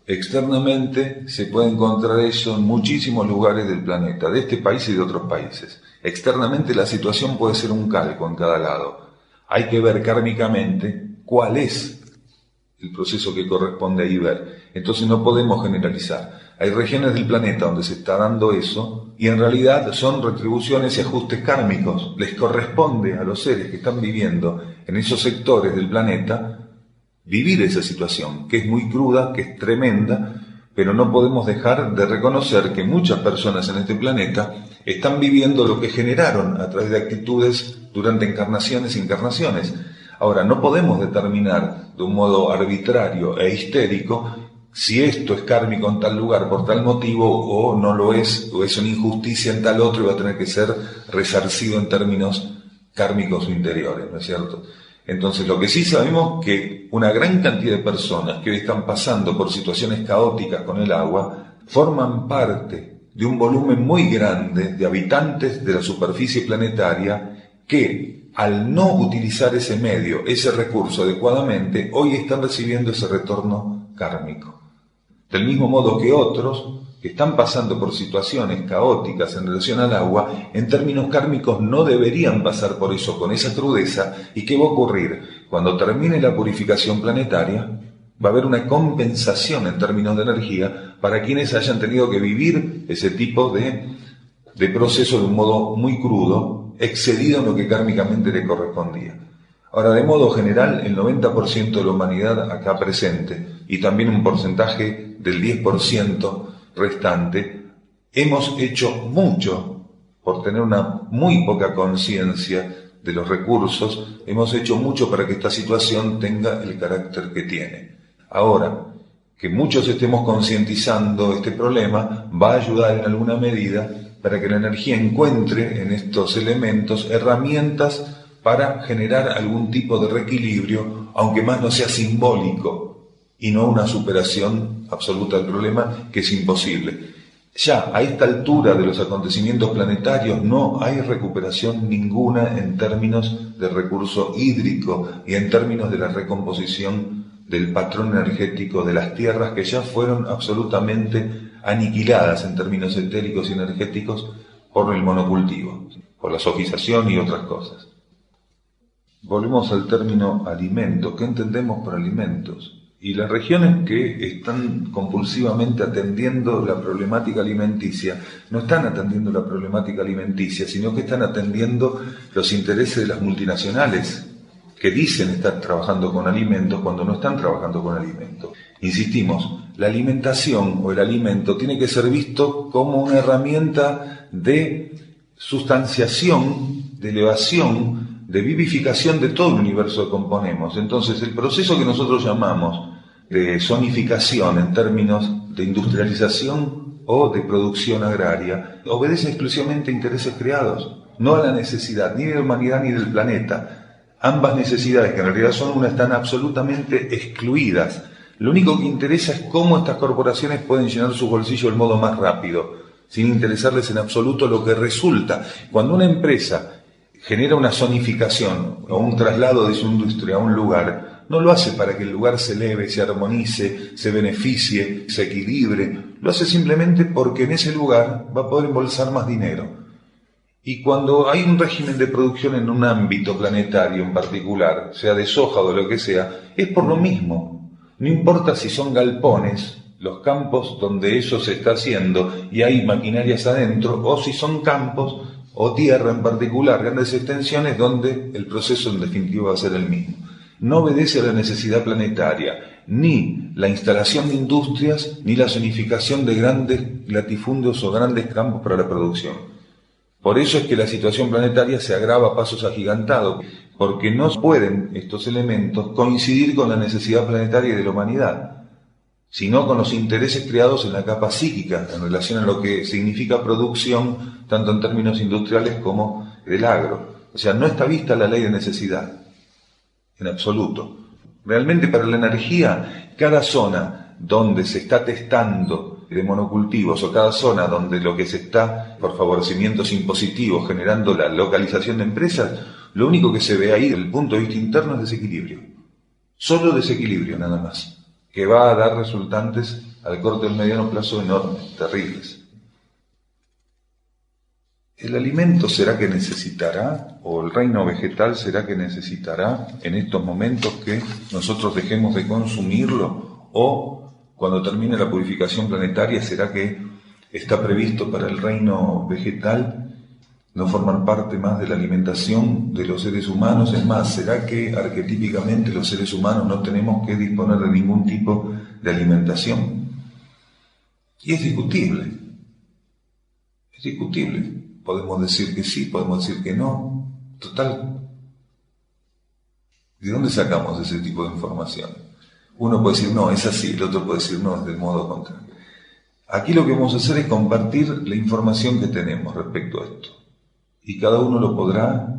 Externamente se puede encontrar eso en muchísimos lugares del planeta, de este país y de otros países. Externamente la situación puede ser un calco en cada lado. Hay que ver kármicamente cuál es el proceso que corresponde ahí ver. Entonces no podemos generalizar. Hay regiones del planeta donde se está dando eso y en realidad son retribuciones y ajustes kármicos. Les corresponde a los seres que están viviendo en esos sectores del planeta vivir esa situación, que es muy cruda, que es tremenda, pero no podemos dejar de reconocer que muchas personas en este planeta están viviendo lo que generaron a través de actitudes durante encarnaciones e encarnaciones. Ahora, no podemos determinar de un modo arbitrario e histérico si esto es kármico en tal lugar por tal motivo o no lo es, o es una injusticia en tal otro y va a tener que ser resarcido en términos kármicos o interiores, ¿no es cierto? Entonces, lo que sí sabemos que una gran cantidad de personas que hoy están pasando por situaciones caóticas con el agua forman parte de un volumen muy grande de habitantes de la superficie planetaria que, al no utilizar ese medio, ese recurso adecuadamente, hoy están recibiendo ese retorno kármico. Del mismo modo que otros que están pasando por situaciones caóticas en relación al agua, en términos kármicos no deberían pasar por eso con esa crudeza. ¿Y qué va a ocurrir? Cuando termine la purificación planetaria, va a haber una compensación en términos de energía para quienes hayan tenido que vivir ese tipo de proceso de un modo muy crudo, excedido en lo que kármicamente le correspondía. Ahora, de modo general, el 90% de la humanidad acá presente y también un porcentaje del 10% restante, hemos hecho mucho por tener una muy poca conciencia de los recursos, hemos hecho mucho para que esta situación tenga el carácter que tiene. Ahora, que muchos estemos concientizando este problema va a ayudar en alguna medida para que la energía encuentre en estos elementos herramientas para generar algún tipo de reequilibrio, aunque más no sea simbólico y no una superación absoluta del problema, que es imposible. Ya a esta altura de los acontecimientos planetarios no hay recuperación ninguna en términos de recurso hídrico y en términos de la recomposición del patrón energético de las tierras, que ya fueron absolutamente aniquiladas en términos etéricos y energéticos por el monocultivo, por la sofización y otras cosas. Volvemos al término alimento. ¿Qué entendemos por alimentos? Y las regiones que están compulsivamente atendiendo la problemática alimenticia, no están atendiendo la problemática alimenticia, sino que están atendiendo los intereses de las multinacionales, que dicen estar trabajando con alimentos cuando no están trabajando con alimentos. Insistimos, la alimentación o el alimento tiene que ser visto como una herramienta de sustanciación, de elevación, de vivificación de todo el universo que componemos. Entonces, el proceso que nosotros llamamos de zonificación en términos de industrialización o de producción agraria obedece exclusivamente a intereses creados, no a la necesidad ni de la humanidad ni del planeta. Ambas necesidades, que en realidad son una, están absolutamente excluidas. Lo único que interesa es cómo estas corporaciones pueden llenar sus bolsillos del modo más rápido, sin interesarles en absoluto lo que resulta. Cuando una empresa genera una zonificación o un traslado de su industria a un lugar, no lo hace para que el lugar se eleve, se armonice, se beneficie, se equilibre. Lo hace simplemente porque en ese lugar va a poder embolsar más dinero. Y cuando hay un régimen de producción en un ámbito planetario en particular, sea de soja o de lo que sea, es por lo mismo. No importa si son galpones, los campos donde eso se está haciendo y hay maquinarias adentro, o si son campos o tierra en particular, grandes extensiones donde el proceso en definitiva va a ser el mismo. No obedece a la necesidad planetaria, ni la instalación de industrias, ni la zonificación de grandes latifundios o grandes campos para la producción. Por eso es que la situación planetaria se agrava a pasos agigantados, porque no pueden estos elementos coincidir con la necesidad planetaria de la humanidad, sino con los intereses creados en la capa psíquica, en relación a lo que significa producción, tanto en términos industriales como del agro. O sea, no está vista la ley de necesidad, en absoluto. Realmente para la energía, cada zona donde se está testando de monocultivos o cada zona donde lo que se está, por favorecimientos impositivos, generando la localización de empresas, lo único que se ve ahí, desde el punto de vista interno, es desequilibrio. Solo desequilibrio, nada más, que va a dar resultantes al corto y al mediano plazo enormes, terribles. ¿El alimento será que necesitará, o el reino vegetal será que necesitará en estos momentos que nosotros dejemos de consumirlo? ¿O cuando termine la purificación planetaria será que está previsto para el reino vegetal no formar parte más de la alimentación de los seres humanos? Es más, ¿será que arquetípicamente los seres humanos no tenemos que disponer de ningún tipo de alimentación? Y es discutible. Es discutible. Podemos decir que sí, podemos decir que no. Total, ¿de dónde sacamos ese tipo de información? Uno puede decir, no, es así, el otro puede decir, no, es del modo contrario. Aquí lo que vamos a hacer es compartir la información que tenemos respecto a esto. Y cada uno lo podrá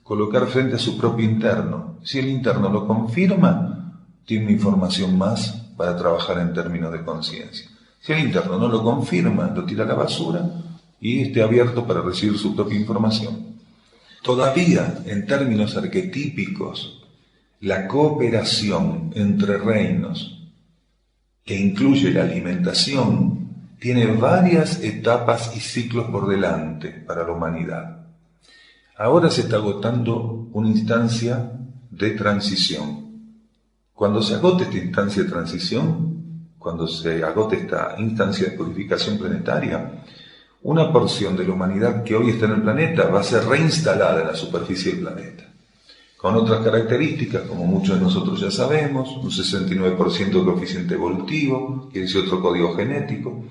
colocar frente a su propio interno. Si el interno lo confirma, tiene una información más para trabajar en términos de conciencia. Si el interno no lo confirma, lo tira a la basura y esté abierto para recibir su propia información. Todavía, en términos arquetípicos, la cooperación entre reinos, que incluye la alimentación, tiene varias etapas y ciclos por delante para la humanidad. Ahora se está agotando una instancia de transición. Cuando se agote esta instancia de transición, cuando se agote esta instancia de purificación planetaria, una porción de la humanidad que hoy está en el planeta va a ser reinstalada en la superficie del planeta. con otras características, como muchos de nosotros ya sabemos, un 69% de coeficiente evolutivo, quiere decir otro código genético,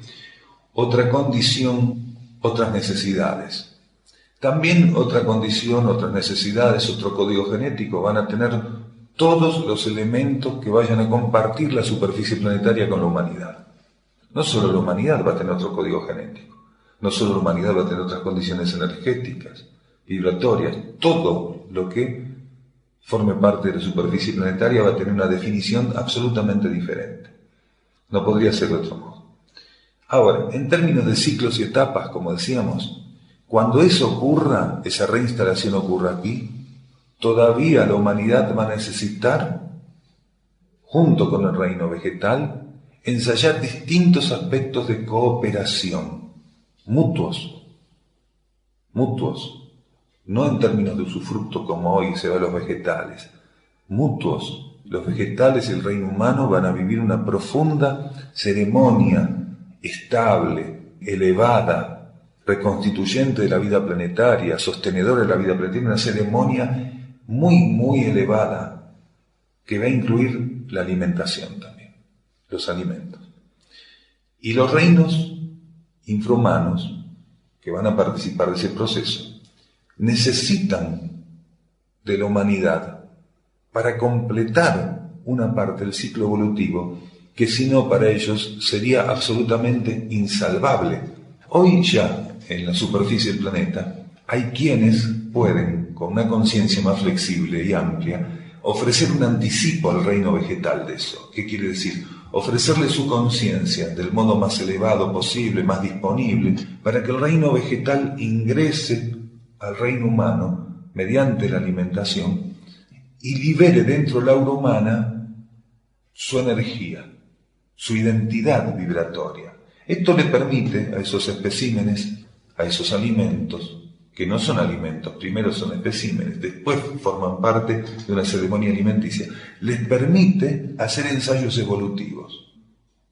otra condición, otras necesidades. También otra condición, otras necesidades, otro código genético van a tener todos los elementos que vayan a compartir la superficie planetaria con la humanidad. No solo la humanidad va a tener otro código genético, no solo la humanidad va a tener otras condiciones energéticas, vibratorias, todo lo que forme parte de la superficie planetaria va a tener una definición absolutamente diferente. No podría ser de otro modo. Ahora, en términos de ciclos y etapas, como decíamos, cuando eso ocurra, esa reinstalación ocurra aquí, todavía la humanidad va a necesitar, junto con el reino vegetal, ensayar distintos aspectos de cooperación, mutuos, no en términos de usufructo como hoy se ve a los vegetales, mutuos. Los vegetales y el reino humano van a vivir una profunda ceremonia estable, elevada, reconstituyente de la vida planetaria, sostenedora de la vida planetaria, una ceremonia muy elevada que va a incluir la alimentación también, los alimentos. Y los reinos infrahumanos que van a participar de ese proceso necesitan de la humanidad para completar una parte del ciclo evolutivo que si no para ellos sería absolutamente insalvable. Hoy ya en la superficie del planeta hay quienes pueden, con una conciencia más flexible y amplia, ofrecer un anticipo al reino vegetal de eso. ¿Qué quiere decir? Ofrecerle su conciencia del modo más elevado posible, más disponible, para que el reino vegetal ingrese al reino humano mediante la alimentación y libere dentro del aura humana su energía, su identidad vibratoria. Esto le permite a esos especímenes, a esos alimentos, que no son alimentos, primero son especímenes, después forman parte de una ceremonia alimenticia, les permite hacer ensayos evolutivos,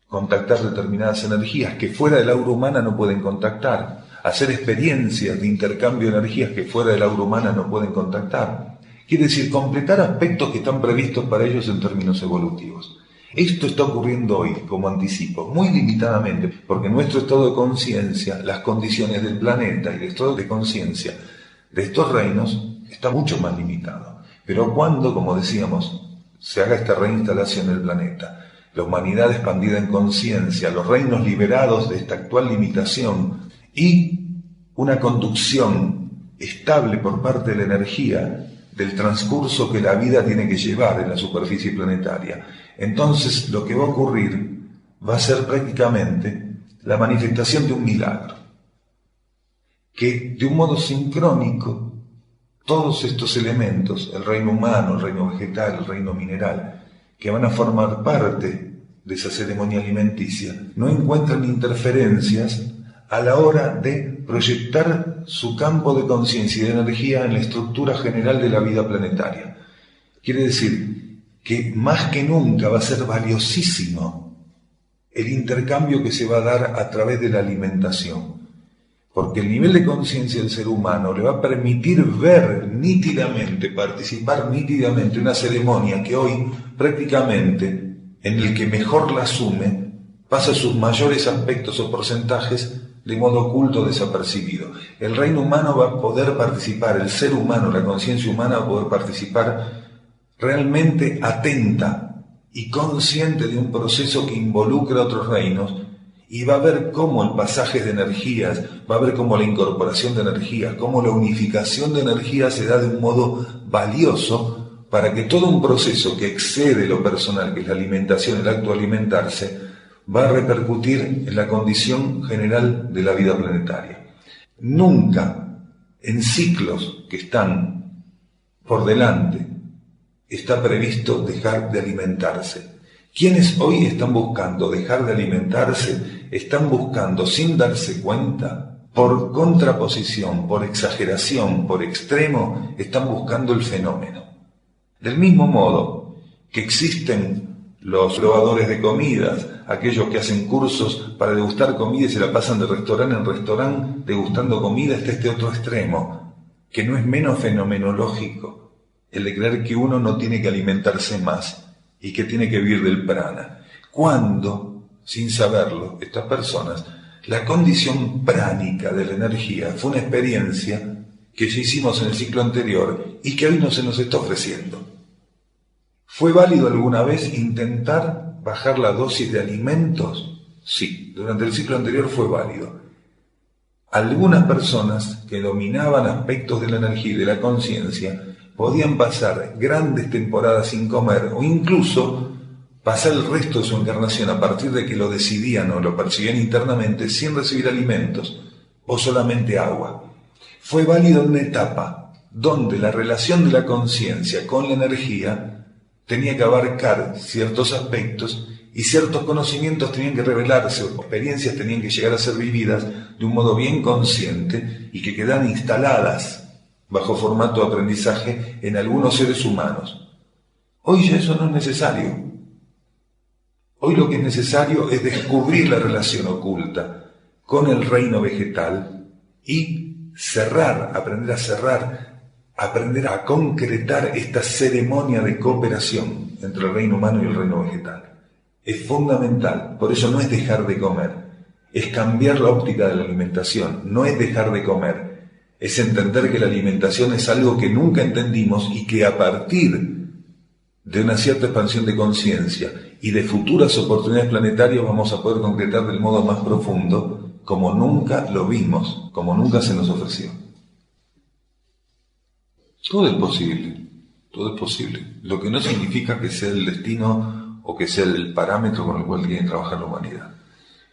contactar determinadas energías que fuera del aura humana no pueden contactar, hacer experiencias de intercambio de energías que fuera del aura humana no pueden contactar. Quiere decir, completar aspectos que están previstos para ellos en términos evolutivos. Esto está ocurriendo hoy, como anticipo, muy limitadamente, porque nuestro estado de conciencia, las condiciones del planeta y el estado de conciencia de estos reinos está mucho más limitado. Pero cuando, como decíamos, se haga esta reinstalación del planeta, la humanidad expandida en conciencia, los reinos liberados de esta actual limitación y una conducción estable por parte de la energía del transcurso que la vida tiene que llevar en la superficie planetaria, entonces lo que va a ocurrir va a ser prácticamente la manifestación de un milagro, que de un modo sincrónico todos estos elementos, el reino humano, el reino vegetal, el reino mineral, que van a formar parte de esa ceremonia alimenticia, no encuentran interferencias a la hora de proyectar su campo de conciencia y de energía en la estructura general de la vida planetaria. Quiere decir que más que nunca va a ser valiosísimo el intercambio que se va a dar a través de la alimentación, porque el nivel de conciencia del ser humano le va a permitir ver nítidamente, participar nítidamente en una ceremonia que hoy prácticamente, en el que mejor la asume, pasa sus mayores aspectos o porcentajes de modo oculto, desapercibido. El reino humano va a poder participar, el ser humano, la conciencia humana va a poder participar realmente atenta y consciente de un proceso que involucra a otros reinos, y va a ver cómo el pasaje de energías, va a ver cómo la incorporación de energías, cómo la unificación de energías se da de un modo valioso para que todo un proceso que excede lo personal, que es la alimentación, el acto de alimentarse, va a repercutir en la condición general de la vida planetaria. Nunca en ciclos que están por delante está previsto dejar de alimentarse. Quienes hoy están buscando dejar de alimentarse, están buscando sin darse cuenta, por contraposición, por exageración, por extremo, están buscando el fenómeno. Del mismo modo que existen los probadores de comidas, aquellos que hacen cursos para degustar comida y se la pasan de restaurante en restaurante degustando comida, está este otro extremo, que no es menos fenomenológico, el de creer que uno no tiene que alimentarse más y que tiene que vivir del prana, cuando, sin saberlo, estas personas, la condición pránica de la energía fue una experiencia que ya hicimos en el ciclo anterior y que hoy no se nos está ofreciendo. ¿Fue válido alguna vez intentar bajar la dosis de alimentos? Sí, durante el ciclo anterior fue válido. Algunas personas que dominaban aspectos de la energía y de la conciencia podían pasar grandes temporadas sin comer o incluso pasar el resto de su encarnación a partir de que lo decidían o lo percibían internamente sin recibir alimentos o solamente agua. Fue válido en una etapa donde la relación de la conciencia con la energía tenía que abarcar ciertos aspectos y ciertos conocimientos tenían que revelarse, o experiencias tenían que llegar a ser vividas de un modo bien consciente y que quedan instaladas bajo formato de aprendizaje en algunos seres humanos. Hoy ya eso no es necesario. Hoy lo que es necesario es descubrir la relación oculta con el reino vegetal y cerrar, aprender a concretar esta ceremonia de cooperación entre el reino humano y el reino vegetal. Es fundamental, por eso no es dejar de comer, es cambiar la óptica de la alimentación, no es dejar de comer, es entender que la alimentación es algo que nunca entendimos y que a partir de una cierta expansión de conciencia y de futuras oportunidades planetarias vamos a poder concretar del modo más profundo, como nunca lo vimos, como nunca se nos ofreció. Todo es posible, todo es posible. Lo que no significa que sea el destino o que sea el parámetro con el cual tiene que trabajar la humanidad.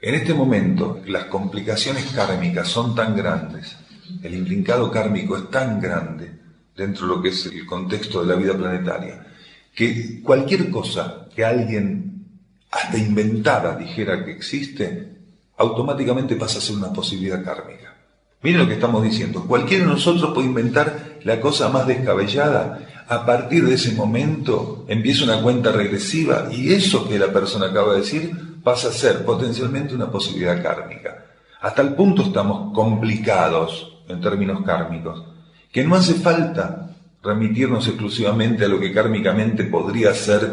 En este momento, las complicaciones kármicas son tan grandes, el intrincado kármico es tan grande dentro de lo que es el contexto de la vida planetaria, que cualquier cosa que alguien hasta inventada dijera que existe, automáticamente pasa a ser una posibilidad kármica. Miren lo que estamos diciendo, cualquiera de nosotros puede inventar la cosa más descabellada, a partir de ese momento empieza una cuenta regresiva y eso que la persona acaba de decir pasa a ser potencialmente una posibilidad kármica. Hasta el punto estamos complicados en términos kármicos, que no hace falta remitirnos exclusivamente a lo que kármicamente podría ser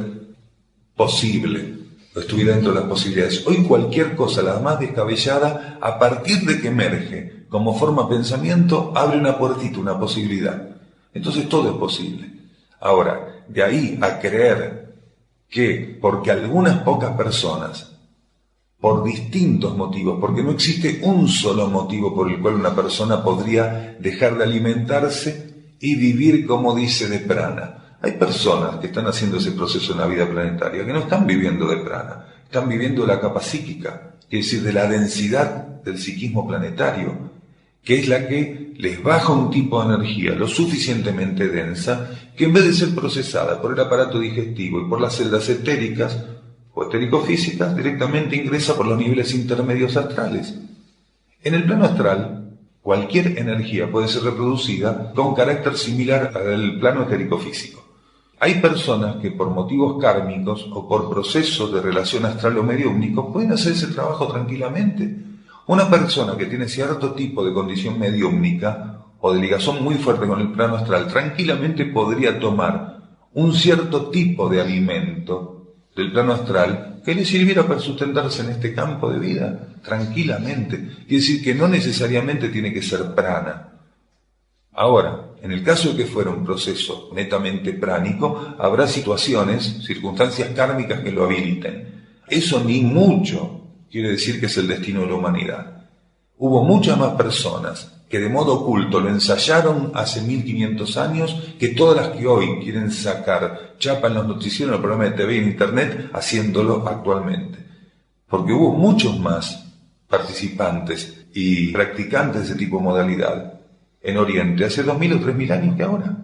posible, o estuviera dentro de las posibilidades. Hoy cualquier cosa, la más descabellada, a partir de que emerge como forma de pensamiento, abre una puertita, una posibilidad. Entonces todo es posible. Ahora, de ahí a creer que porque algunas pocas personas, por distintos motivos, porque no existe un solo motivo por el cual una persona podría dejar de alimentarse y vivir, como dice, de prana. Hay personas que están haciendo ese proceso en la vida planetaria, que no están viviendo de prana, están viviendo de la capa psíquica, es decir, de la densidad del psiquismo planetario, que es la que les baja un tipo de energía lo suficientemente densa, que en vez de ser procesada por el aparato digestivo y por las celdas etéricas o etérico-físicas, directamente ingresa por los niveles intermedios astrales. En el plano astral, cualquier energía puede ser reproducida con carácter similar al plano etérico-físico. Hay personas que por motivos kármicos o por procesos de relación astral o mediúmnico pueden hacer ese trabajo tranquilamente. Una persona que tiene cierto tipo de condición mediúmnica o de ligación muy fuerte con el plano astral tranquilamente podría tomar un cierto tipo de alimento del plano astral que le sirviera para sustentarse en este campo de vida tranquilamente. Quiere decir que no necesariamente tiene que ser prana. Ahora, en el caso de que fuera un proceso netamente pránico, habrá situaciones, circunstancias kármicas que lo habiliten. Eso ni mucho quiere decir que es el destino de la humanidad. Hubo muchas más personas que de modo oculto lo ensayaron hace 1500 años que todas las que hoy quieren sacar chapa en los noticieros, en el programa de TV y en Internet, haciéndolo actualmente. Porque hubo muchos más participantes y practicantes de ese tipo de modalidad en Oriente hace 2000 o 3000 años que ahora.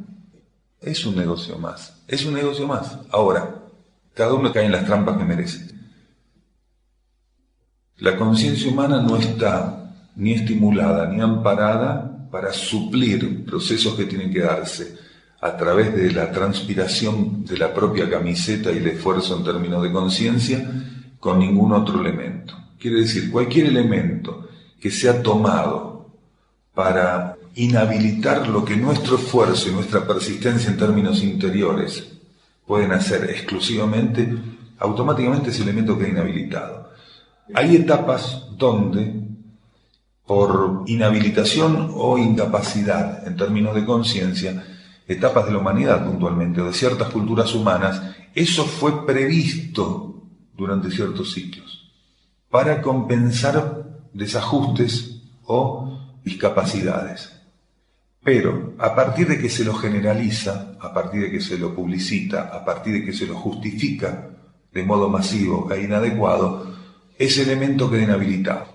Es un negocio más, es un negocio más. Ahora, cada uno cae en las trampas que merece. La conciencia humana no está ni estimulada ni amparada para suplir procesos que tienen que darse a través de la transpiración de la propia camiseta y el esfuerzo en términos de conciencia con ningún otro elemento. Quiere decir, cualquier elemento que sea tomado para inhabilitar lo que nuestro esfuerzo y nuestra persistencia en términos interiores pueden hacer exclusivamente, automáticamente ese elemento queda inhabilitado. Hay etapas donde, por inhabilitación o incapacidad en términos de conciencia, etapas de la humanidad puntualmente, o de ciertas culturas humanas, eso fue previsto durante ciertos ciclos, para compensar desajustes o discapacidades. Pero a partir de que se lo generaliza, a partir de que se lo publicita, a partir de que se lo justifica de modo masivo e inadecuado, ese elemento queda inhabilitado.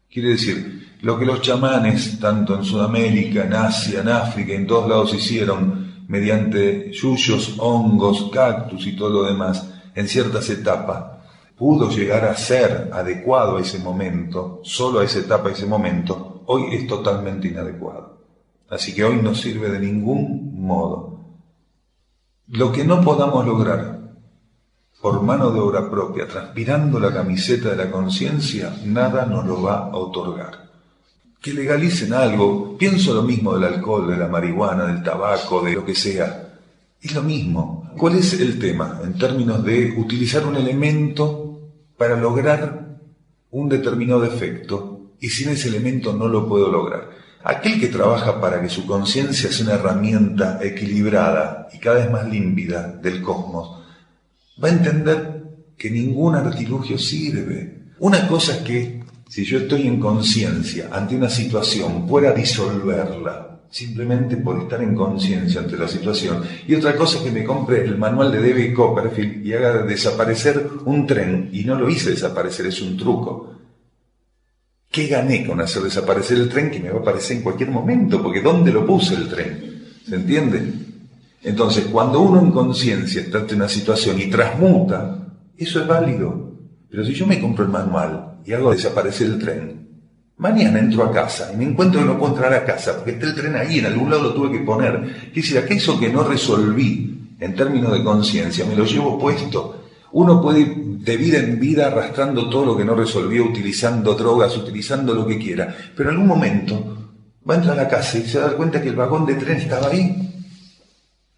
Quiere decir, lo que los chamanes, tanto en Sudamérica, en Asia, en África, en todos lados hicieron, mediante yuyos, hongos, cactus y todo lo demás, en ciertas etapas, pudo llegar a ser adecuado a ese momento, solo a esa etapa, a ese momento, hoy es totalmente inadecuado. Así que hoy no sirve de ningún modo. Lo que no podamos lograr por mano de obra propia, transpirando la camiseta de la conciencia, nada nos lo va a otorgar. Que legalicen algo, pienso lo mismo del alcohol, de la marihuana, del tabaco, de lo que sea. Es lo mismo. ¿Cuál es el tema en términos de utilizar un elemento para lograr un determinado efecto y sin ese elemento no lo puedo lograr? Aquel que trabaja para que su conciencia sea una herramienta equilibrada y cada vez más límpida del cosmos, va a entender que ningún artilugio sirve. Una cosa es que, si yo estoy en conciencia ante una situación, pueda disolverla, simplemente por estar en conciencia ante la situación. Y otra cosa es que me compre el manual de David Copperfield y haga desaparecer un tren, y no lo hice desaparecer, es un truco. ¿Qué gané con hacer desaparecer el tren que me va a aparecer en cualquier momento? Porque ¿dónde lo puse el tren? ¿Se entiende? Entonces, cuando uno en conciencia está ante una situación y transmuta, eso es válido. Pero si yo me compro el manual y hago desaparecer el tren, mañana entro a casa y me encuentro que no puedo entrar a casa porque está el tren ahí, en algún lado lo tuve que poner. Quiere decir, aquello que no resolví en términos de conciencia, me lo llevo puesto. Uno puede ir de vida en vida arrastrando todo lo que no resolvió, utilizando drogas, utilizando lo que quiera, pero en algún momento va a entrar a la casa y se va a dar cuenta que el vagón de tren estaba ahí.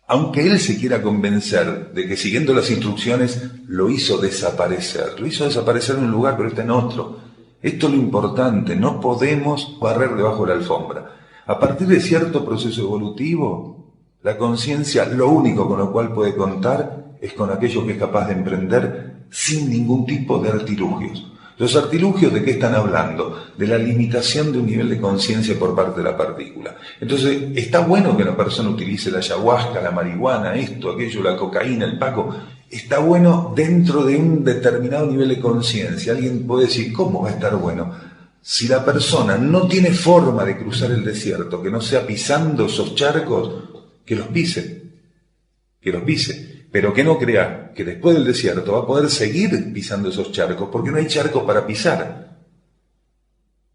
Aunque él se quiera convencer de que siguiendo las instrucciones lo hizo desaparecer en un lugar pero está en otro. Esto es lo importante, no podemos barrer debajo de la alfombra. A partir de cierto proceso evolutivo, la conciencia lo único con lo cual puede contar es con aquello que es capaz de emprender sin ningún tipo de artilugios. ¿Los artilugios de qué están hablando? De la limitación de un nivel de conciencia por parte de la partícula. Entonces, está bueno que la persona utilice la ayahuasca, la marihuana, esto, aquello, la cocaína, el paco. Está bueno dentro de un determinado nivel de conciencia. Alguien puede decir, ¿cómo va a estar bueno? Si la persona no tiene forma de cruzar el desierto, que no sea pisando esos charcos, que los pise. Pero que no crea que después del desierto va a poder seguir pisando esos charcos, porque no hay charcos para pisar.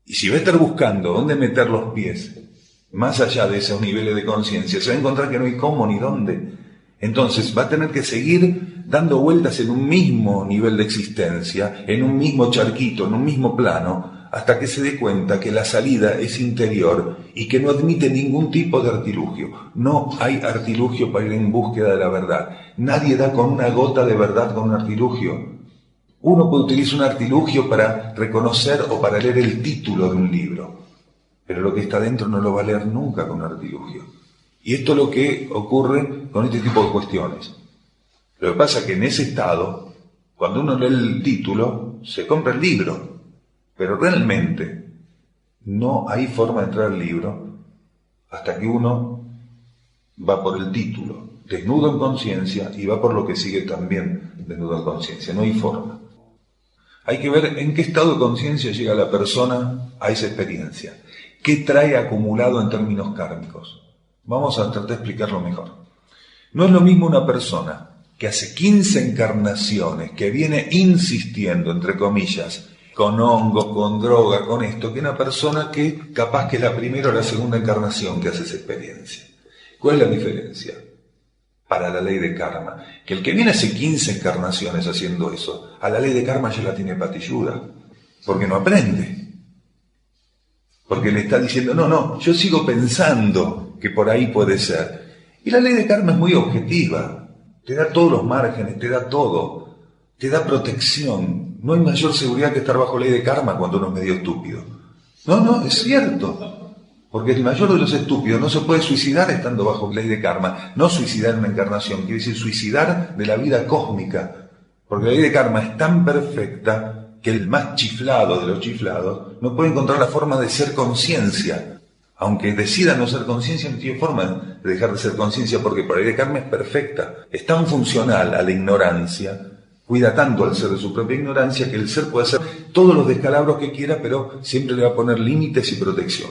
Y si va a estar buscando dónde meter los pies, más allá de esos niveles de conciencia, se va a encontrar que no hay cómo ni dónde. Entonces va a tener que seguir dando vueltas en un mismo nivel de existencia, en un mismo charquito, en un mismo plano, hasta que se dé cuenta que la salida es interior y que no admite ningún tipo de artilugio. No hay artilugio para ir en búsqueda de la verdad. Nadie da con una gota de verdad con un artilugio. Uno puede utilizar un artilugio para reconocer o para leer el título de un libro, pero lo que está dentro no lo va a leer nunca con un artilugio. Y esto es lo que ocurre con este tipo de cuestiones. Lo que pasa es que en ese estado, cuando uno lee el título, se compra el libro. Pero realmente no hay forma de entrar al libro hasta que uno va por el título, desnudo en conciencia, y va por lo que sigue también desnudo en conciencia. No hay forma. Hay que ver en qué estado de conciencia llega la persona a esa experiencia. ¿Qué trae acumulado en términos kármicos? Vamos a tratar de explicarlo mejor. No es lo mismo una persona que hace 15 encarnaciones, que viene insistiendo, entre comillas, con hongos, con droga, con esto, que una persona que capaz que es la primera o la segunda encarnación que hace esa experiencia. ¿Cuál es la diferencia? Para la ley de karma, que el que viene hace 15 encarnaciones haciendo eso, a la ley de karma ya la tiene patilluda, porque no aprende. porque le está diciendo, no, yo sigo pensando que por ahí puede ser. Y la ley de karma es muy objetiva, te da todos los márgenes, te da todo, te da protección. No hay mayor seguridad que estar bajo ley de karma cuando uno es medio estúpido. No, es cierto. Porque el mayor de los estúpidos no se puede suicidar estando bajo ley de karma. No suicidar en una encarnación, quiere decir suicidar de la vida cósmica. Porque la ley de karma es tan perfecta que el más chiflado de los chiflados no puede encontrar la forma de ser conciencia. Aunque decida no ser conciencia, no tiene forma de dejar de ser conciencia, porque la ley de karma es perfecta. Es tan funcional a la ignorancia, cuida tanto al ser de su propia ignorancia, que el ser puede hacer todos los descalabros que quiera, pero siempre le va a poner límites y protección.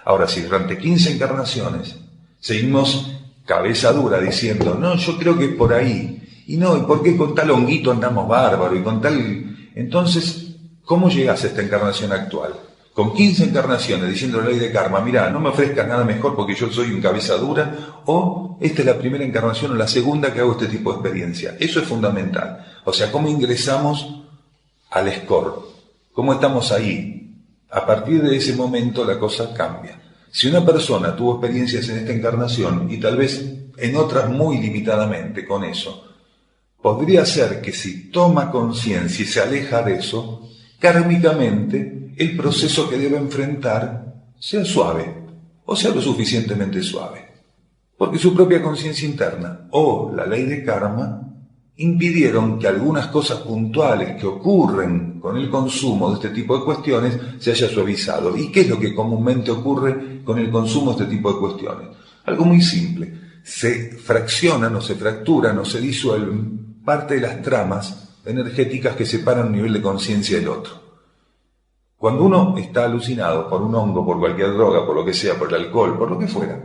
Ahora, si durante 15 encarnaciones seguimos cabeza dura diciendo, no, yo creo que es por ahí, y no, ¿y por qué con tal honguito andamos bárbaro? Y con tal... Entonces, ¿cómo llegas a esta encarnación actual? Con 15 encarnaciones diciendo la ley de karma, mira, no me ofrezcas nada mejor porque yo soy un cabeza dura, o esta es la primera encarnación o la segunda que hago este tipo de experiencia. Eso es fundamental. O sea, ¿cómo ingresamos al score? ¿Cómo estamos ahí? A partir de ese momento la cosa cambia. Si una persona tuvo experiencias en esta encarnación y tal vez en otras muy limitadamente con eso, podría ser que si toma conciencia y se aleja de eso, kármicamente el proceso que debe enfrentar sea suave, o sea lo suficientemente suave. Porque su propia conciencia interna o la ley de karma impidieron que algunas cosas puntuales que ocurren con el consumo de este tipo de cuestiones se haya suavizado. ¿Y qué es lo que comúnmente ocurre con el consumo de este tipo de cuestiones? Algo muy simple. Se fraccionan o se fracturan o se disuelven parte de las tramas energéticas que separan un nivel de conciencia del otro. Cuando uno está alucinado por un hongo, por cualquier droga, por lo que sea, por el alcohol, por lo que fuera,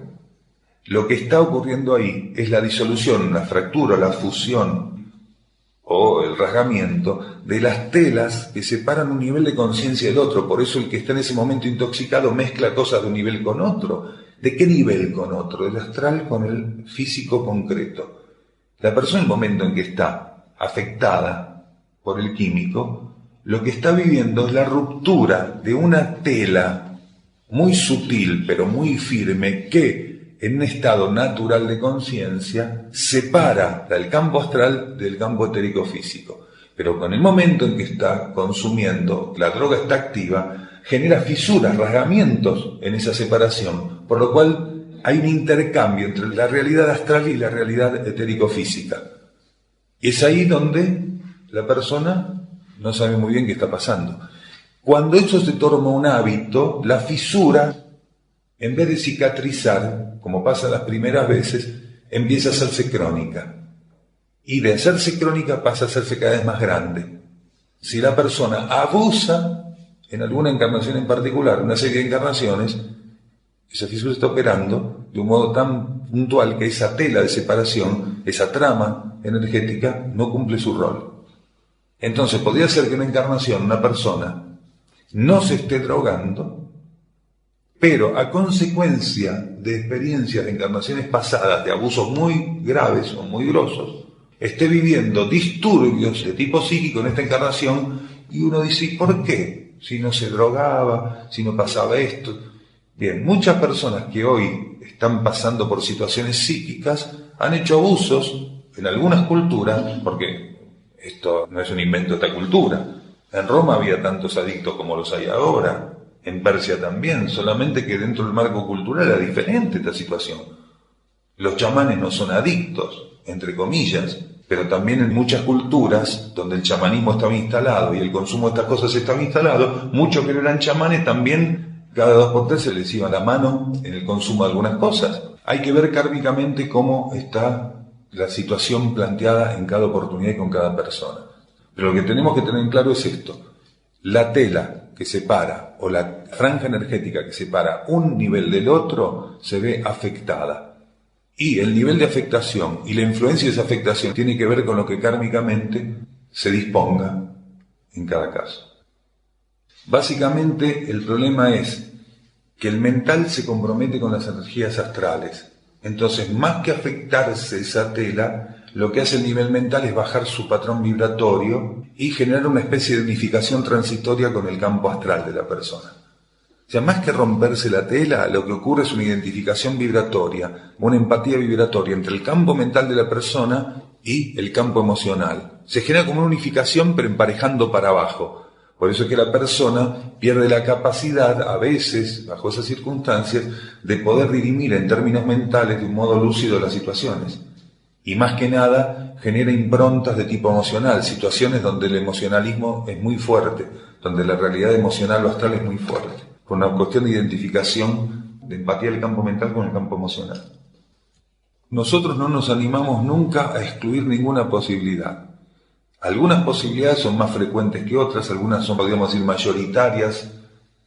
lo que está ocurriendo ahí es la disolución, la fractura, la fusión o el rasgamiento de las telas que separan un nivel de conciencia del otro. Por eso el que está en ese momento intoxicado mezcla cosas de un nivel con otro. ¿De qué nivel con otro? Del astral con el físico concreto. La persona en el momento en que está afectada por el químico, lo que está viviendo es la ruptura de una tela muy sutil pero muy firme que en un estado natural de conciencia separa el campo astral del campo etérico físico. Pero con el momento en que está consumiendo, la droga está activa, genera fisuras, rasgamientos en esa separación, por lo cual hay un intercambio entre la realidad astral y la realidad etérico-física. Y es ahí donde la persona no sabe muy bien qué está pasando. Cuando eso se torna un hábito, la fisura, en vez de cicatrizar, como pasa las primeras veces, empieza a hacerse crónica. Y de hacerse crónica pasa a hacerse cada vez más grande. Si la persona abusa, en alguna encarnación en particular, una serie de encarnaciones, esa fisura está operando de un modo tan puntual que esa tela de separación, esa trama energética, no cumple su rol. Entonces, podría ser que en una encarnación una persona no se esté drogando, pero a consecuencia de experiencias de encarnaciones pasadas de abusos muy graves o muy grosos, esté viviendo disturbios de tipo psíquico en esta encarnación, y uno dice, ¿y por qué? Si no se drogaba, si no pasaba esto. Bien, muchas personas que hoy están pasando por situaciones psíquicas han hecho abusos en algunas culturas, porque esto no es un invento de esta cultura. En Roma había tantos adictos como los hay ahora. En Persia también, solamente que dentro del marco cultural era diferente esta situación. Los chamanes no son adictos, entre comillas, pero también en muchas culturas donde el chamanismo estaba instalado y el consumo de estas cosas estaba instalado, muchos que no eran chamanes también, cada 2 por 3 se les iba la mano en el consumo de algunas cosas. Hay que ver kármicamente cómo está la situación planteada en cada oportunidad y con cada persona. Pero lo que tenemos que tener en claro es esto: la tela que separa, o la franja energética que separa un nivel del otro, se ve afectada. Y el nivel de afectación y la influencia de esa afectación tiene que ver con lo que kármicamente se disponga en cada caso. Básicamente el problema es que el mental se compromete con las energías astrales. Entonces, más que afectarse esa tela, lo que hace el nivel mental es bajar su patrón vibratorio y generar una especie de unificación transitoria con el campo astral de la persona. O sea, más que romperse la tela, lo que ocurre es una identificación vibratoria, una empatía vibratoria entre el campo mental de la persona y el campo emocional. Se genera como una unificación, pero emparejando para abajo. Por eso es que la persona pierde la capacidad, a veces, bajo esas circunstancias, de poder dirimir en términos mentales de un modo lúcido las situaciones. Y más que nada, genera improntas de tipo emocional, situaciones donde el emocionalismo es muy fuerte, donde la realidad emocional o astral es muy fuerte, por una cuestión de identificación, de empatía del campo mental con el campo emocional. Nosotros no nos animamos nunca a excluir ninguna posibilidad. Algunas posibilidades son más frecuentes que otras, algunas son, podríamos decir, mayoritarias,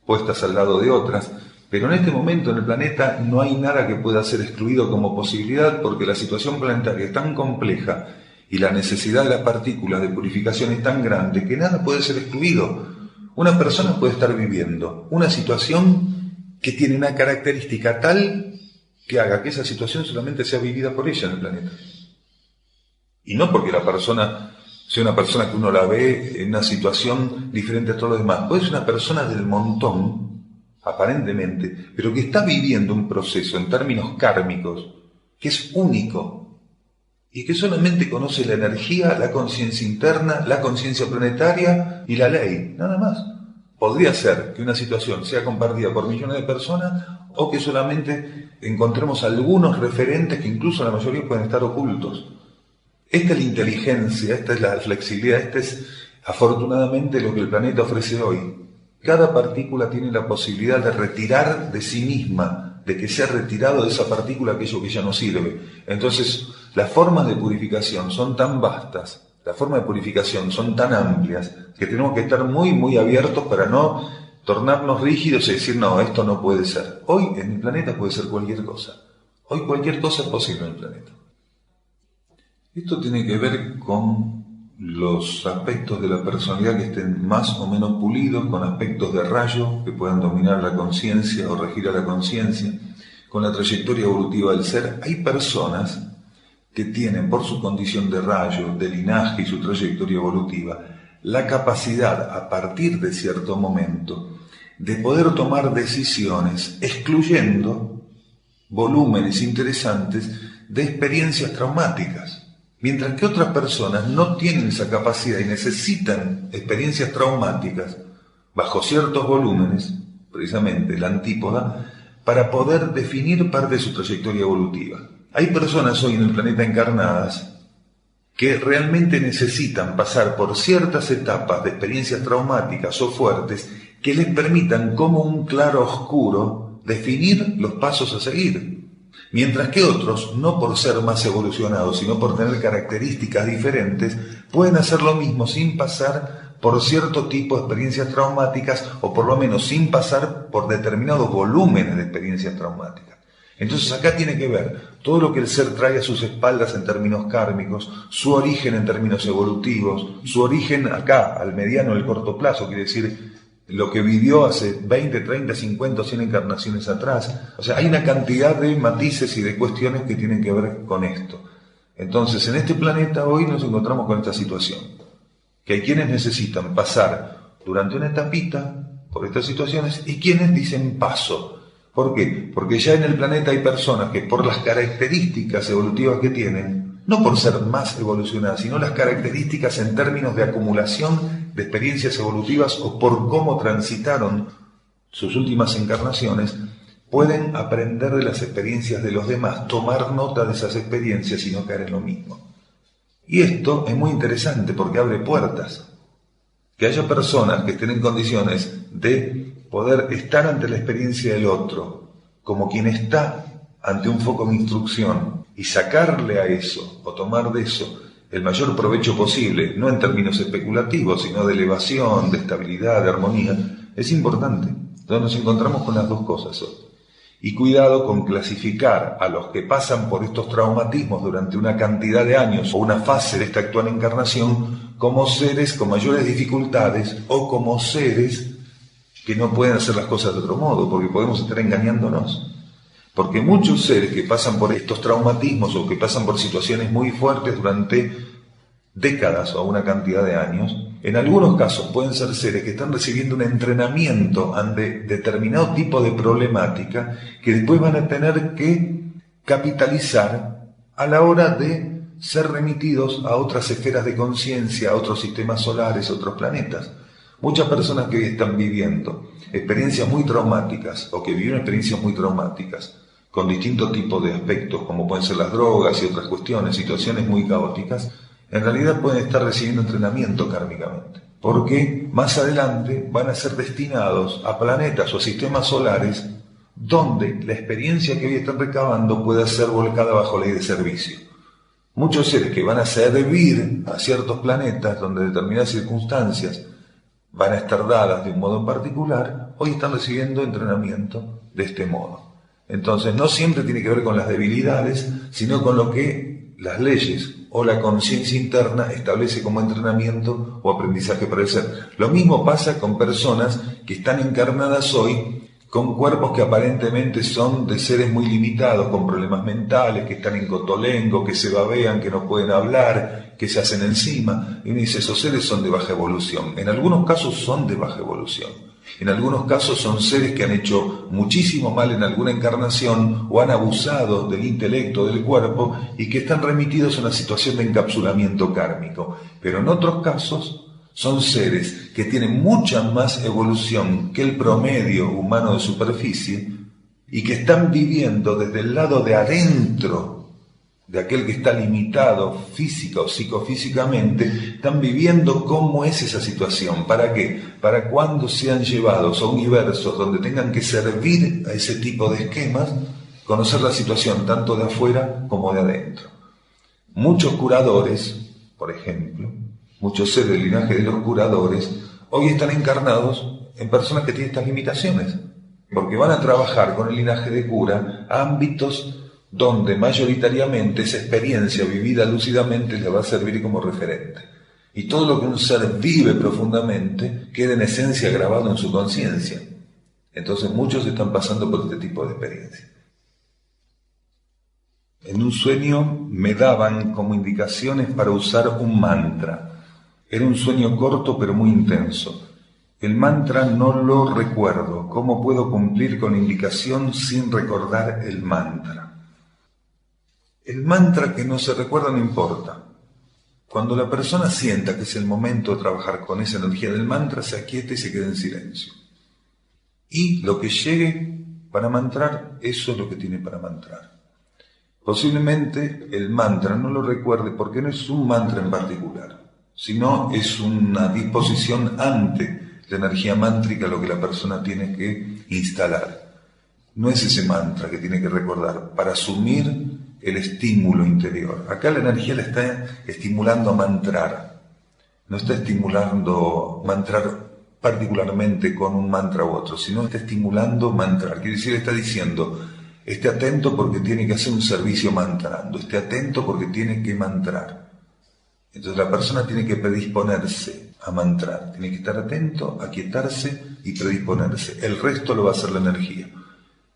puestas al lado de otras, pero en este momento en el planeta no hay nada que pueda ser excluido como posibilidad porque la situación planetaria es tan compleja y la necesidad de las partículas de purificación es tan grande que nada puede ser excluido. Una persona puede estar viviendo una situación que tiene una característica tal que haga que esa situación solamente sea vivida por ella en el planeta. Y no porque la persona sea una persona que uno la ve en una situación diferente a todos los demás. Puede ser una persona del montón, aparentemente, pero que está viviendo un proceso en términos kármicos que es único y que solamente conoce la energía, la conciencia interna, la conciencia planetaria y la ley, nada más. Podría ser que una situación sea compartida por millones de personas o que solamente encontremos algunos referentes que incluso la mayoría pueden estar ocultos. Esta es la inteligencia, esta es la flexibilidad, este es afortunadamente lo que el planeta ofrece hoy. Cada partícula tiene la posibilidad de retirar de sí misma, de que sea retirado de esa partícula aquello que ya no sirve. Entonces, las formas de purificación son tan vastas, las formas de purificación son tan amplias, que tenemos que estar muy, muy abiertos para no tornarnos rígidos y decir, no, esto no puede ser. Hoy en el planeta puede ser cualquier cosa. Hoy cualquier cosa es posible en el planeta. Esto tiene que ver con los aspectos de la personalidad que estén más o menos pulidos, con aspectos de rayo que puedan dominar la conciencia o regir a la conciencia, con la trayectoria evolutiva del ser. Hay personas que tienen, por su condición de rayo, de linaje y su trayectoria evolutiva, la capacidad, a partir de cierto momento, de poder tomar decisiones excluyendo volúmenes interesantes de experiencias traumáticas. Mientras que otras personas no tienen esa capacidad y necesitan experiencias traumáticas bajo ciertos volúmenes, precisamente la antípoda, para poder definir parte de su trayectoria evolutiva. Hay personas hoy en el planeta encarnadas que realmente necesitan pasar por ciertas etapas de experiencias traumáticas o fuertes que les permitan, como un claro oscuro, definir los pasos a seguir. Mientras que otros, no por ser más evolucionados, sino por tener características diferentes, pueden hacer lo mismo sin pasar por cierto tipo de experiencias traumáticas o por lo menos sin pasar por determinados volúmenes de experiencias traumáticas. Entonces acá tiene que ver todo lo que el ser trae a sus espaldas en términos kármicos, su origen en términos evolutivos, su origen acá, al mediano o al corto plazo, quiere decir lo que vivió hace 20, 30, 50 o 100 encarnaciones atrás. O sea, hay una cantidad de matices y de cuestiones que tienen que ver con esto. Entonces, en este planeta hoy nos encontramos con esta situación, que hay quienes necesitan pasar durante una etapita por estas situaciones y quienes dicen paso. ¿Por qué? Porque ya en el planeta hay personas que por las características evolutivas que tienen, no por ser más evolucionadas, sino las características en términos de acumulación de experiencias evolutivas o por cómo transitaron sus últimas encarnaciones, pueden aprender de las experiencias de los demás, tomar nota de esas experiencias y no caer en lo mismo. Y esto es muy interesante porque abre puertas. Que haya personas que estén en condiciones de poder estar ante la experiencia del otro, como quien está ante un foco de instrucción, y sacarle a eso, o tomar de eso, el mayor provecho posible, no en términos especulativos, sino de elevación, de estabilidad, de armonía, es importante. Entonces nos encontramos con las dos cosas hoy. Y cuidado con clasificar a los que pasan por estos traumatismos durante una cantidad de años o una fase de esta actual encarnación como seres con mayores dificultades o como seres que no pueden hacer las cosas de otro modo, porque podemos estar engañándonos. Porque muchos seres que pasan por estos traumatismos o que pasan por situaciones muy fuertes durante décadas o una cantidad de años. En algunos casos pueden ser seres que están recibiendo un entrenamiento ante determinado tipo de problemática que después van a tener que capitalizar a la hora de ser remitidos a otras esferas de conciencia, a otros sistemas solares, a otros planetas. Muchas personas que hoy están viviendo experiencias muy traumáticas o que vivieron experiencias muy traumáticas con distintos tipos de aspectos, como pueden ser las drogas y otras cuestiones, situaciones muy caóticas, en realidad pueden estar recibiendo entrenamiento kármicamente, porque más adelante van a ser destinados a planetas o sistemas solares donde la experiencia que hoy están recabando pueda ser volcada bajo ley de servicio. Muchos seres que van a servir a ciertos planetas donde determinadas circunstancias van a estar dadas de un modo en particular, hoy están recibiendo entrenamiento de este modo. Entonces no siempre tiene que ver con las debilidades, sino con lo que las leyes o la conciencia interna establece como entrenamiento o aprendizaje para el ser. Lo mismo pasa con personas que están encarnadas hoy con cuerpos que aparentemente son de seres muy limitados, con problemas mentales, que están en cotolengo, que se babean, que no pueden hablar, que se hacen encima. Y uno dice, esos seres son de baja evolución. En algunos casos son de baja evolución. En algunos casos son seres que han hecho muchísimo mal en alguna encarnación o han abusado del intelecto, del cuerpo, y que están remitidos a una situación de encapsulamiento kármico. Pero en otros casos son seres que tienen mucha más evolución que el promedio humano de superficie y que están viviendo desde el lado de adentro de aquel que está limitado física o psicofísicamente, están viviendo cómo es esa situación. ¿Para qué? Para cuando sean llevados a universos donde tengan que servir a ese tipo de esquemas, conocer la situación tanto de afuera como de adentro. Muchos curadores, por ejemplo, muchos seres del linaje de los curadores, hoy están encarnados en personas que tienen estas limitaciones, porque van a trabajar con el linaje de cura a ámbitos donde mayoritariamente esa experiencia vivida lúcidamente le va a servir como referente. Y todo lo que un ser vive profundamente queda en esencia grabado en su conciencia. Entonces muchos están pasando por este tipo de experiencia. En un sueño me daban como indicaciones para usar un mantra. Era un sueño corto pero muy intenso. El mantra no lo recuerdo. ¿Cómo puedo cumplir con la indicación sin recordar el mantra? El mantra que no se recuerda no importa. Cuando la persona sienta que es el momento de trabajar con esa energía del mantra, se aquieta y se queda en silencio. Y lo que llegue para mantrar, eso es lo que tiene para mantrar. Posiblemente el mantra no lo recuerde porque no es un mantra en particular, sino es una disposición ante la energía mántrica lo que la persona tiene que instalar. No es ese mantra que tiene que recordar para asumir el estímulo interior. Acá la energía la está estimulando a mantrar, no está estimulando mantrar particularmente con un mantra u otro, sino está estimulando mantrar. Quiere decir, está diciendo, esté atento porque tiene que hacer un servicio mantrando, esté atento porque tiene que mantrar. Entonces la persona tiene que predisponerse a mantrar, tiene que estar atento, aquietarse y predisponerse. El resto lo va a hacer la energía.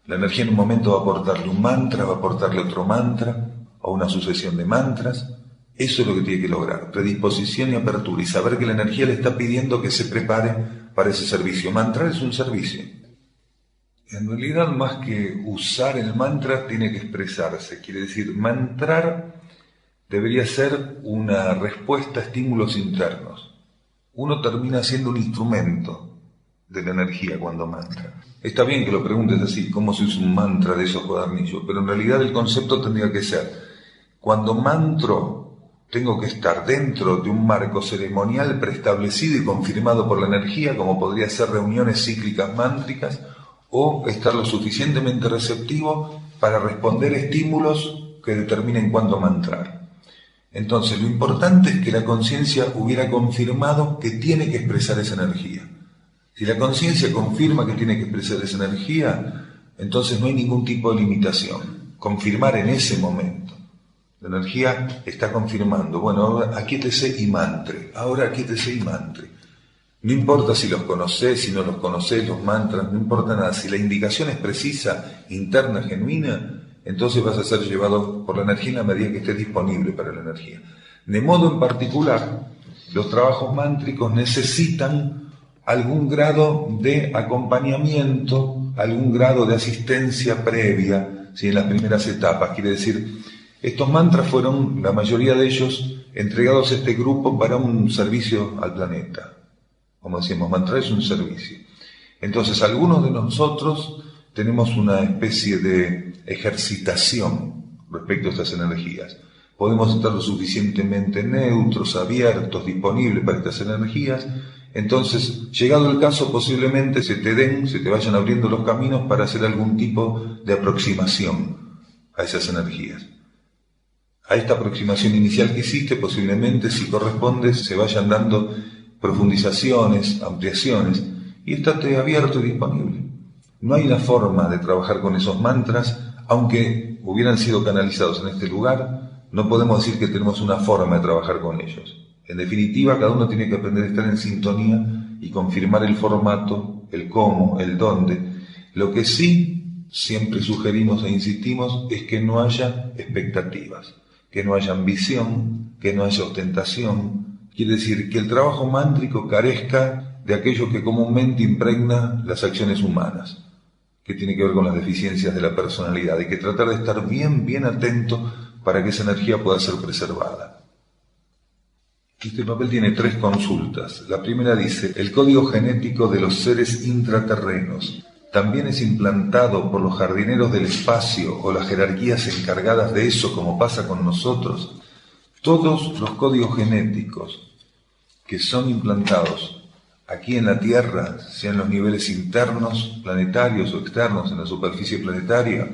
La energía en un momento va a aportarle un mantra, va a aportarle otro mantra o una sucesión de mantras. Eso es lo que tiene que lograr, predisposición y apertura, y saber que la energía le está pidiendo que se prepare para ese servicio. Mantrar es un servicio. En realidad, más que usar el mantra, tiene que expresarse. Quiere decir, mantrar debería ser una respuesta a estímulos internos. Uno termina siendo un instrumento de la energía cuando mantra. Está bien que lo preguntes así, ¿cómo se usa un mantra de esos cuadernillos? Pero en realidad el concepto tendría que ser, cuando mantro, tengo que estar dentro de un marco ceremonial preestablecido y confirmado por la energía, como podría ser reuniones cíclicas mántricas, o estar lo suficientemente receptivo para responder estímulos que determinen cuándo mantrar. Entonces, lo importante es que la conciencia hubiera confirmado que tiene que expresar esa energía. Si la conciencia confirma que tiene que expresar esa energía, entonces no hay ningún tipo de limitación. Confirmar en ese momento. La energía está confirmando. Bueno, ahora aquíétese y mantre. Ahora aquíétese y mantre. No importa si los conocés, si no los conocés, los mantras, no importa nada. Si la indicación es precisa, interna, genuina, entonces vas a ser llevado por la energía en la medida que estés disponible para la energía. De modo en particular, los trabajos mántricos necesitan algún grado de acompañamiento, algún grado de asistencia previa, ¿sí? En las primeras etapas. Quiere decir, estos mantras fueron, la mayoría de ellos, entregados a este grupo para un servicio al planeta. Como decimos, mantra es un servicio. Entonces, algunos de nosotros tenemos una especie de ejercitación respecto a estas energías. Podemos estar lo suficientemente neutros, abiertos, disponibles para estas energías. Entonces, llegado el caso, posiblemente se te vayan abriendo los caminos para hacer algún tipo de aproximación a esas energías. A esta aproximación inicial que hiciste, posiblemente, si corresponde, se vayan dando profundizaciones, ampliaciones, y estate abierto y disponible. No hay una forma de trabajar con esos mantras, aunque hubieran sido canalizados en este lugar, no podemos decir que tenemos una forma de trabajar con ellos. En definitiva, cada uno tiene que aprender a estar en sintonía y confirmar el formato, el cómo, el dónde. Lo que sí siempre sugerimos e insistimos es que no haya expectativas, que no haya ambición, que no haya ostentación. Quiere decir que el trabajo mántrico carezca de aquello que comúnmente impregna las acciones humanas, que tiene que ver con las deficiencias de la personalidad. Hay que tratar de estar bien atento para que esa energía pueda ser preservada. Este papel tiene 3 consultas. La primera dice: el código genético de los seres intraterrenos también es implantado por los jardineros del espacio o las jerarquías encargadas de eso, como pasa con nosotros. Todos los códigos genéticos que son implantados aquí en la Tierra, sean los niveles internos, planetarios o externos en la superficie planetaria,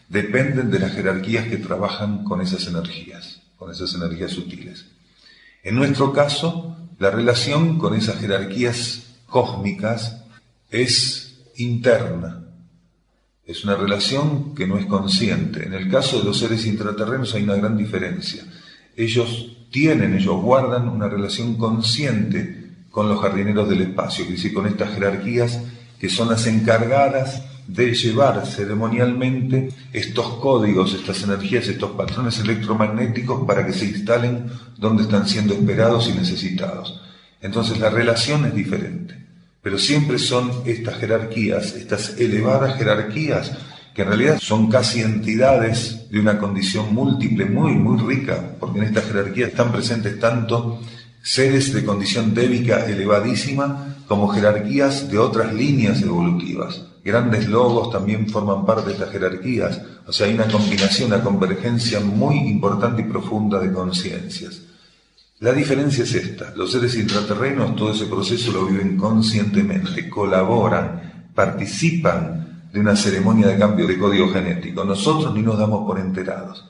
dependen de las jerarquías que trabajan con esas energías sutiles. En nuestro caso, la relación con esas jerarquías cósmicas es interna. Es una relación que no es consciente. En el caso de los seres intraterrenos hay una gran diferencia. Ellos guardan una relación consciente con los jardineros del espacio, es decir, con estas jerarquías que son las encargadas de llevar ceremonialmente estos códigos, estas energías, estos patrones electromagnéticos para que se instalen donde están siendo esperados y necesitados. Entonces la relación es diferente, pero siempre son estas jerarquías, estas elevadas jerarquías, que en realidad son casi entidades de una condición múltiple muy rica, porque en esta jerarquía están presentes tanto seres de condición débica elevadísima como jerarquías de otras líneas evolutivas. Grandes logos también forman parte de estas jerarquías. O sea, hay una combinación, una convergencia muy importante y profunda de conciencias. La diferencia es esta: los seres intraterrenos todo ese proceso lo viven conscientemente, colaboran, participan de una ceremonia de cambio de código genético. Nosotros ni nos damos por enterados.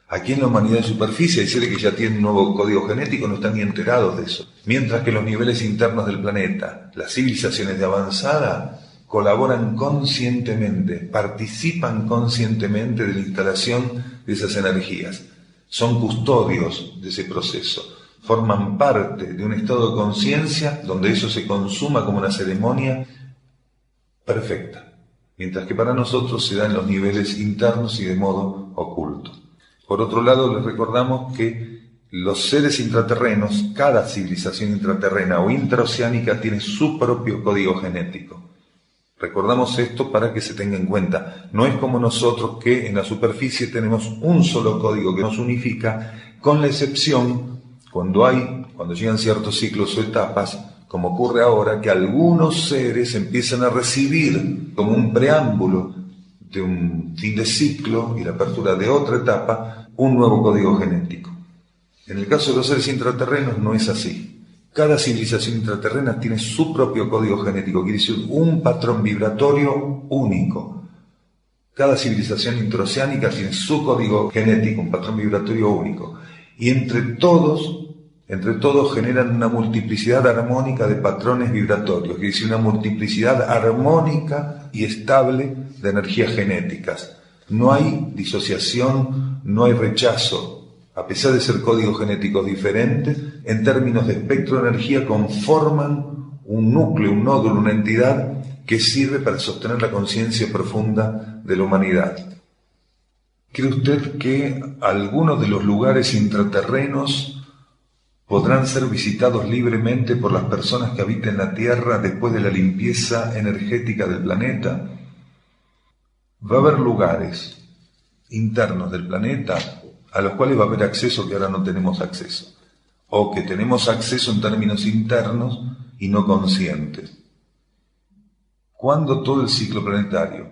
Aquí en la humanidad de superficie hay seres que ya tienen un nuevo código genético, no están ni enterados de eso. Mientras que los niveles internos del planeta, las civilizaciones de avanzada, colaboran conscientemente, participan conscientemente de la instalación de esas energías. Son custodios de ese proceso. Forman parte de un estado de conciencia donde eso se consuma como una ceremonia perfecta. Mientras que para nosotros se da en los niveles internos y de modo oculto. Por otro lado, les recordamos que los seres intraterrenos, cada civilización intraterrena o intraoceánica tiene su propio código genético. Recordamos esto para que se tenga en cuenta. No es como nosotros que en la superficie tenemos un solo código que nos unifica, con la excepción cuando llegan ciertos ciclos o etapas, como ocurre ahora, que algunos seres empiezan a recibir como un preámbulo de un fin de ciclo y la apertura de otra etapa, un nuevo código genético. En el caso de los seres intraterrenos no es así. Cada civilización intraterrena tiene su propio código genético, quiere decir un patrón vibratorio único. Cada civilización intraoceánica tiene su código genético, un patrón vibratorio único. Y entre todos generan una multiplicidad armónica de patrones vibratorios, quiere decir una multiplicidad armónica y estable de energías genéticas. No hay disociación, no hay rechazo. A pesar de ser códigos genéticos diferentes, en términos de espectro de energía conforman un núcleo, un nódulo, una entidad que sirve para sostener la conciencia profunda de la humanidad. ¿Cree usted que algunos de los lugares intraterrenos podrán ser visitados libremente por las personas que habiten la Tierra después de la limpieza energética del planeta. Va a haber lugares internos del planeta a los cuales va a haber acceso que ahora no tenemos acceso, o que tenemos acceso en términos internos y no conscientes. Cuando todo el ciclo planetario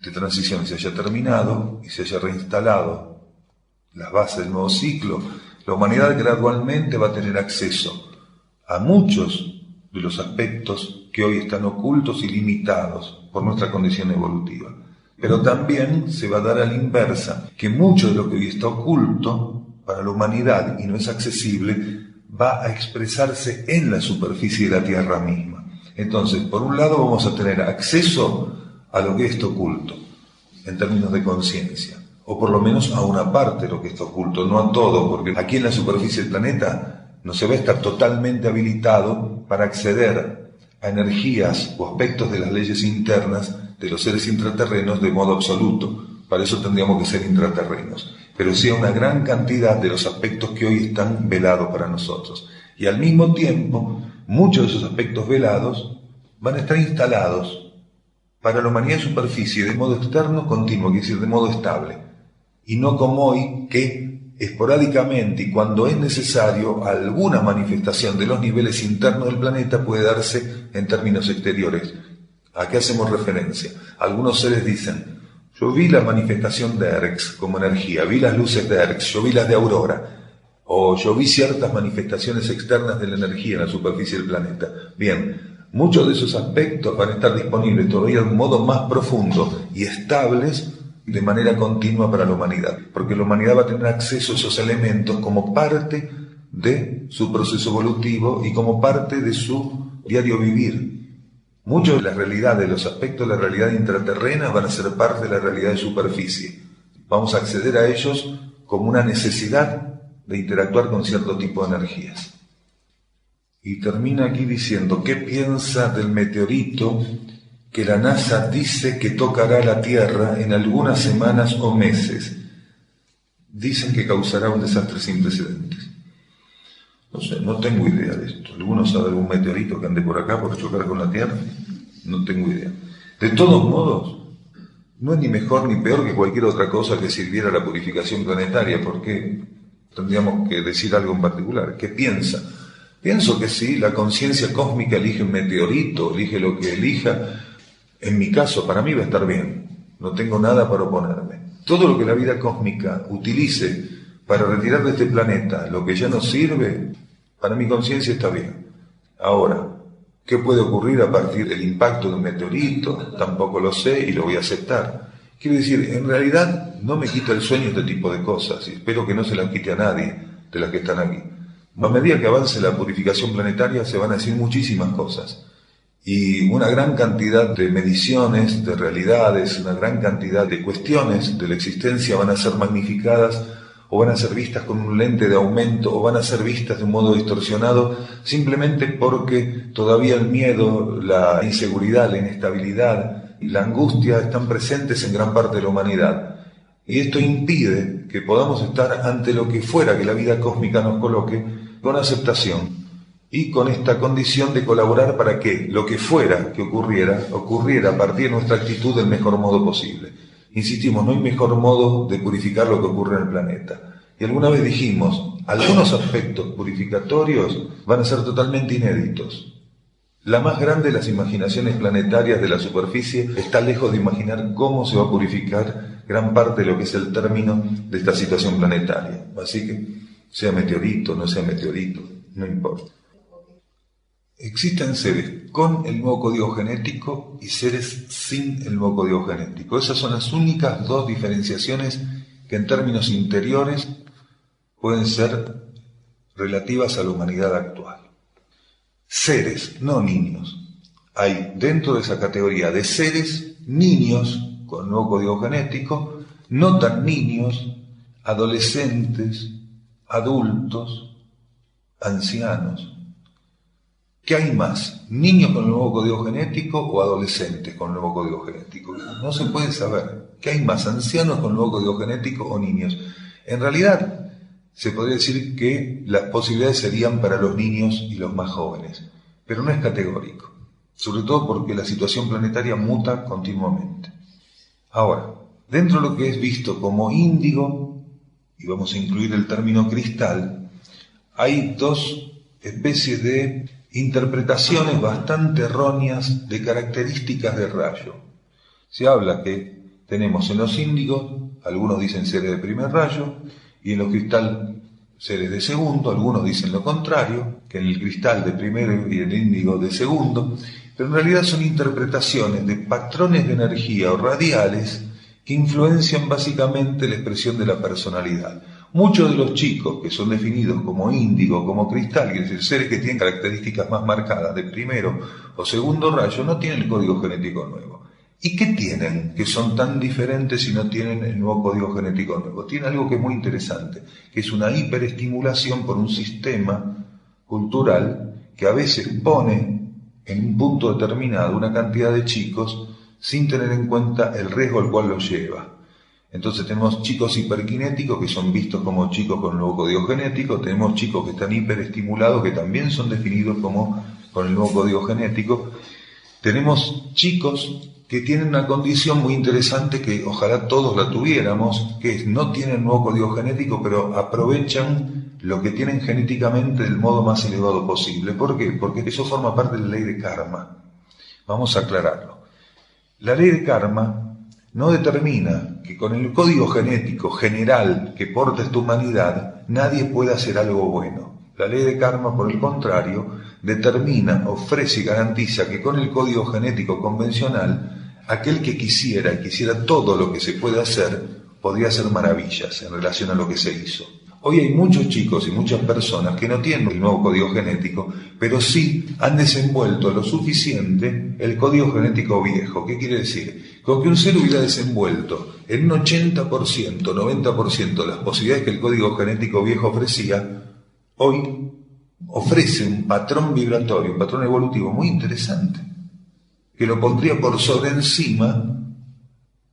de transición se haya terminado y se haya reinstalado las bases del nuevo ciclo, la humanidad gradualmente va a tener acceso a muchos de los aspectos que hoy están ocultos y limitados por nuestra condición evolutiva. Pero también se va a dar a la inversa, que mucho de lo que hoy está oculto para la humanidad y no es accesible, va a expresarse en la superficie de la Tierra misma. Entonces, por un lado vamos a tener acceso a lo que está oculto, en términos de conciencia, o por lo menos a una parte de lo que está oculto, no a todo, porque aquí en la superficie del planeta no se va a estar totalmente habilitado para acceder a energías o aspectos de las leyes internas de los seres intraterrenos de modo absoluto. Para eso tendríamos que ser intraterrenos, pero sí a una gran cantidad de los aspectos que hoy están velados para nosotros. Y al mismo tiempo, muchos de esos aspectos velados van a estar instalados para la humanidad en superficie de modo externo continuo, quiere decir de modo estable, y no como hoy, que esporádicamente y cuando es necesario alguna manifestación de los niveles internos del planeta puede darse en términos exteriores. ¿A qué hacemos referencia? Algunos seres dicen: yo vi la manifestación de Erx como energía, vi las luces de Erx, yo vi las de Aurora, o yo vi ciertas manifestaciones externas de la energía en la superficie del planeta. Bien, muchos de esos aspectos van a estar disponibles todavía de un modo más profundo y estables de manera continua para la humanidad, porque la humanidad va a tener acceso a esos elementos como parte de su proceso evolutivo y como parte de su diario vivir. Muchos de las realidades, los aspectos de la realidad intraterrena van a ser parte de la realidad de superficie. Vamos a acceder a ellos como una necesidad de interactuar con cierto tipo de energías. Y termina aquí diciendo: ¿qué piensa del meteorito que la NASA dice que tocará la Tierra en algunas semanas o meses? Dicen que causará un desastre sin precedentes. No sé, no tengo idea de esto. ¿Alguno sabe de algún meteorito que ande por acá por chocar con la Tierra? No tengo idea. De todos modos, no es ni mejor ni peor que cualquier otra cosa que sirviera a la purificación planetaria, porque tendríamos que decir algo en particular. ¿Qué piensa? Pienso que sí, la conciencia cósmica elige un meteorito, elige lo que elija. En mi caso, para mí va a estar bien. No tengo nada para oponerme. Todo lo que la vida cósmica utilice para retirar de este planeta lo que ya no sirve, para mi conciencia está bien. Ahora, ¿qué puede ocurrir a partir del impacto de un meteorito? Tampoco lo sé y lo voy a aceptar. Quiero decir, en realidad no me quita el sueño este tipo de cosas, y espero que no se las quite a nadie de las que están aquí. A medida que avance la purificación planetaria se van a decir muchísimas cosas, y una gran cantidad de mediciones, de realidades, una gran cantidad de cuestiones de la existencia van a ser magnificadas, o van a ser vistas con un lente de aumento, o van a ser vistas de un modo distorsionado, simplemente porque todavía el miedo, la inseguridad, la inestabilidad y la angustia están presentes en gran parte de la humanidad. Y esto impide que podamos estar ante lo que fuera que la vida cósmica nos coloque, con aceptación y con esta condición de colaborar para que lo que fuera que ocurriera a partir de nuestra actitud del mejor modo posible. Insistimos, no hay mejor modo de purificar lo que ocurre en el planeta. Y alguna vez dijimos, algunos aspectos purificatorios van a ser totalmente inéditos. La más grande de las imaginaciones planetarias de la superficie está lejos de imaginar cómo se va a purificar gran parte de lo que es el término de esta situación planetaria. Así que, sea meteorito, no sea meteorito, no importa. Existen seres con el nuevo código genético y seres sin el nuevo código genético. Esas son las únicas dos diferenciaciones que en términos interiores pueden ser relativas a la humanidad actual. Seres, no niños. Hay dentro de esa categoría de seres niños con nuevo código genético, no tan niños, adolescentes, adultos, ancianos. ¿Qué hay más? ¿Niños con el nuevo código genético o adolescentes con el nuevo código genético? No se puede saber. ¿Qué hay más? ¿Ancianos con el nuevo código genético o niños? En realidad, se podría decir que las posibilidades serían para los niños y los más jóvenes, pero no es categórico, sobre todo porque la situación planetaria muta continuamente. Ahora, dentro de lo que es visto como índigo, y vamos a incluir el término cristal, hay dos especies de interpretaciones bastante erróneas de características del rayo. Se habla que tenemos en los índigos, algunos dicen seres de primer rayo, y en los cristal seres de segundo, algunos dicen lo contrario, que en el cristal de primero y en el índigo de segundo, pero en realidad son interpretaciones de patrones de energía o radiales que influencian básicamente la expresión de la personalidad. Muchos de los chicos que son definidos como índigo, como cristal, que es decir, seres que tienen características más marcadas de primero o segundo rayo, no tienen el código genético nuevo. ¿Y qué tienen que son tan diferentes si no tienen el nuevo código genético nuevo? Tienen algo que es muy interesante, que es una hiperestimulación por un sistema cultural que a veces pone en un punto determinado una cantidad de chicos sin tener en cuenta el riesgo al cual los lleva. Entonces tenemos chicos hiperkinéticos que son vistos como chicos con nuevo código genético, tenemos chicos que están hiperestimulados que también son definidos como con el nuevo código genético, tenemos chicos que tienen una condición muy interesante que ojalá todos la tuviéramos, que es no tienen nuevo código genético, pero aprovechan lo que tienen genéticamente del modo más elevado posible. ¿Por qué? Porque eso forma parte de la ley de karma. Vamos a aclararlo. La ley de karma no determina que con el código genético general que porta esta humanidad nadie pueda hacer algo bueno. La ley de karma, por el contrario, determina, ofrece y garantiza que con el código genético convencional, aquel que quisiera todo lo que se puede hacer, podría hacer maravillas en relación a lo que se hizo. Hoy hay muchos chicos y muchas personas que no tienen el nuevo código genético, pero sí han desenvuelto lo suficiente el código genético viejo. ¿Qué quiere decir? Con que un ser hubiera desenvuelto en un 80%, 90% las posibilidades que el código genético viejo ofrecía, hoy ofrece un patrón vibratorio, un patrón evolutivo muy interesante, que lo pondría por sobre encima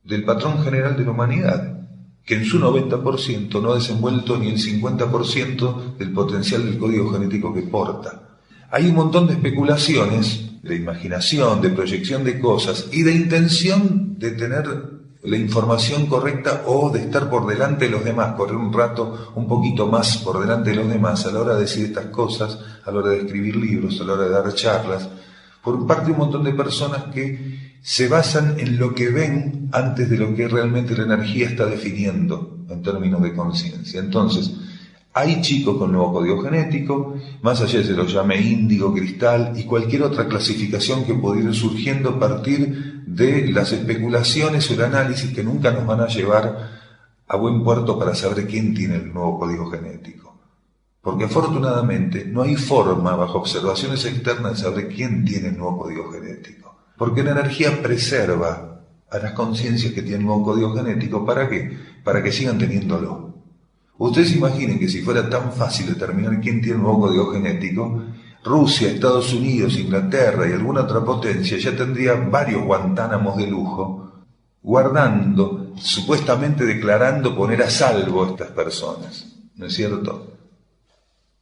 del patrón general de la humanidad, que en su 90% no ha desenvuelto ni el 50% del potencial del código genético que porta. Hay un montón de especulaciones, de imaginación, de proyección de cosas y de intención de tener la información correcta o de estar por delante de los demás, correr un rato un poquito más por delante de los demás a la hora de decir estas cosas, a la hora de escribir libros, a la hora de dar charlas, por parte de un montón de personas que se basan en lo que ven antes de lo que realmente la energía está definiendo en términos de conciencia. Entonces, hay chicos con nuevo código genético, más allá de se los llame índigo, cristal y cualquier otra clasificación que pudiera ir surgiendo a partir de las especulaciones o el análisis que nunca nos van a llevar a buen puerto para saber quién tiene el nuevo código genético. Porque afortunadamente no hay forma, bajo observaciones externas, de saber quién tiene el nuevo código genético. Porque la energía preserva a las conciencias que tienen nuevo código genético. ¿Para qué? Para que sigan teniéndolo. Ustedes imaginen que si fuera tan fácil determinar quién tiene un nuevo código genético, Rusia, Estados Unidos, Inglaterra y alguna otra potencia ya tendría varios Guantánamos de lujo, guardando, supuestamente declarando poner a salvo a estas personas. ¿No es cierto?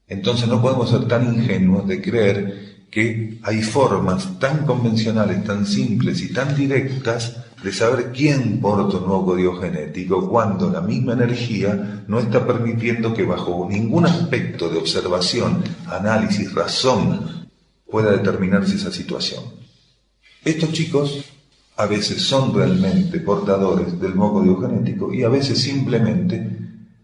Entonces no podemos ser tan ingenuos de creer que hay formas tan convencionales, tan simples y tan directas de saber quién porta un nuevo código genético cuando la misma energía no está permitiendo que bajo ningún aspecto de observación, análisis, razón pueda determinarse esa situación. Estos chicos a veces son realmente portadores del nuevo código genético y a veces simplemente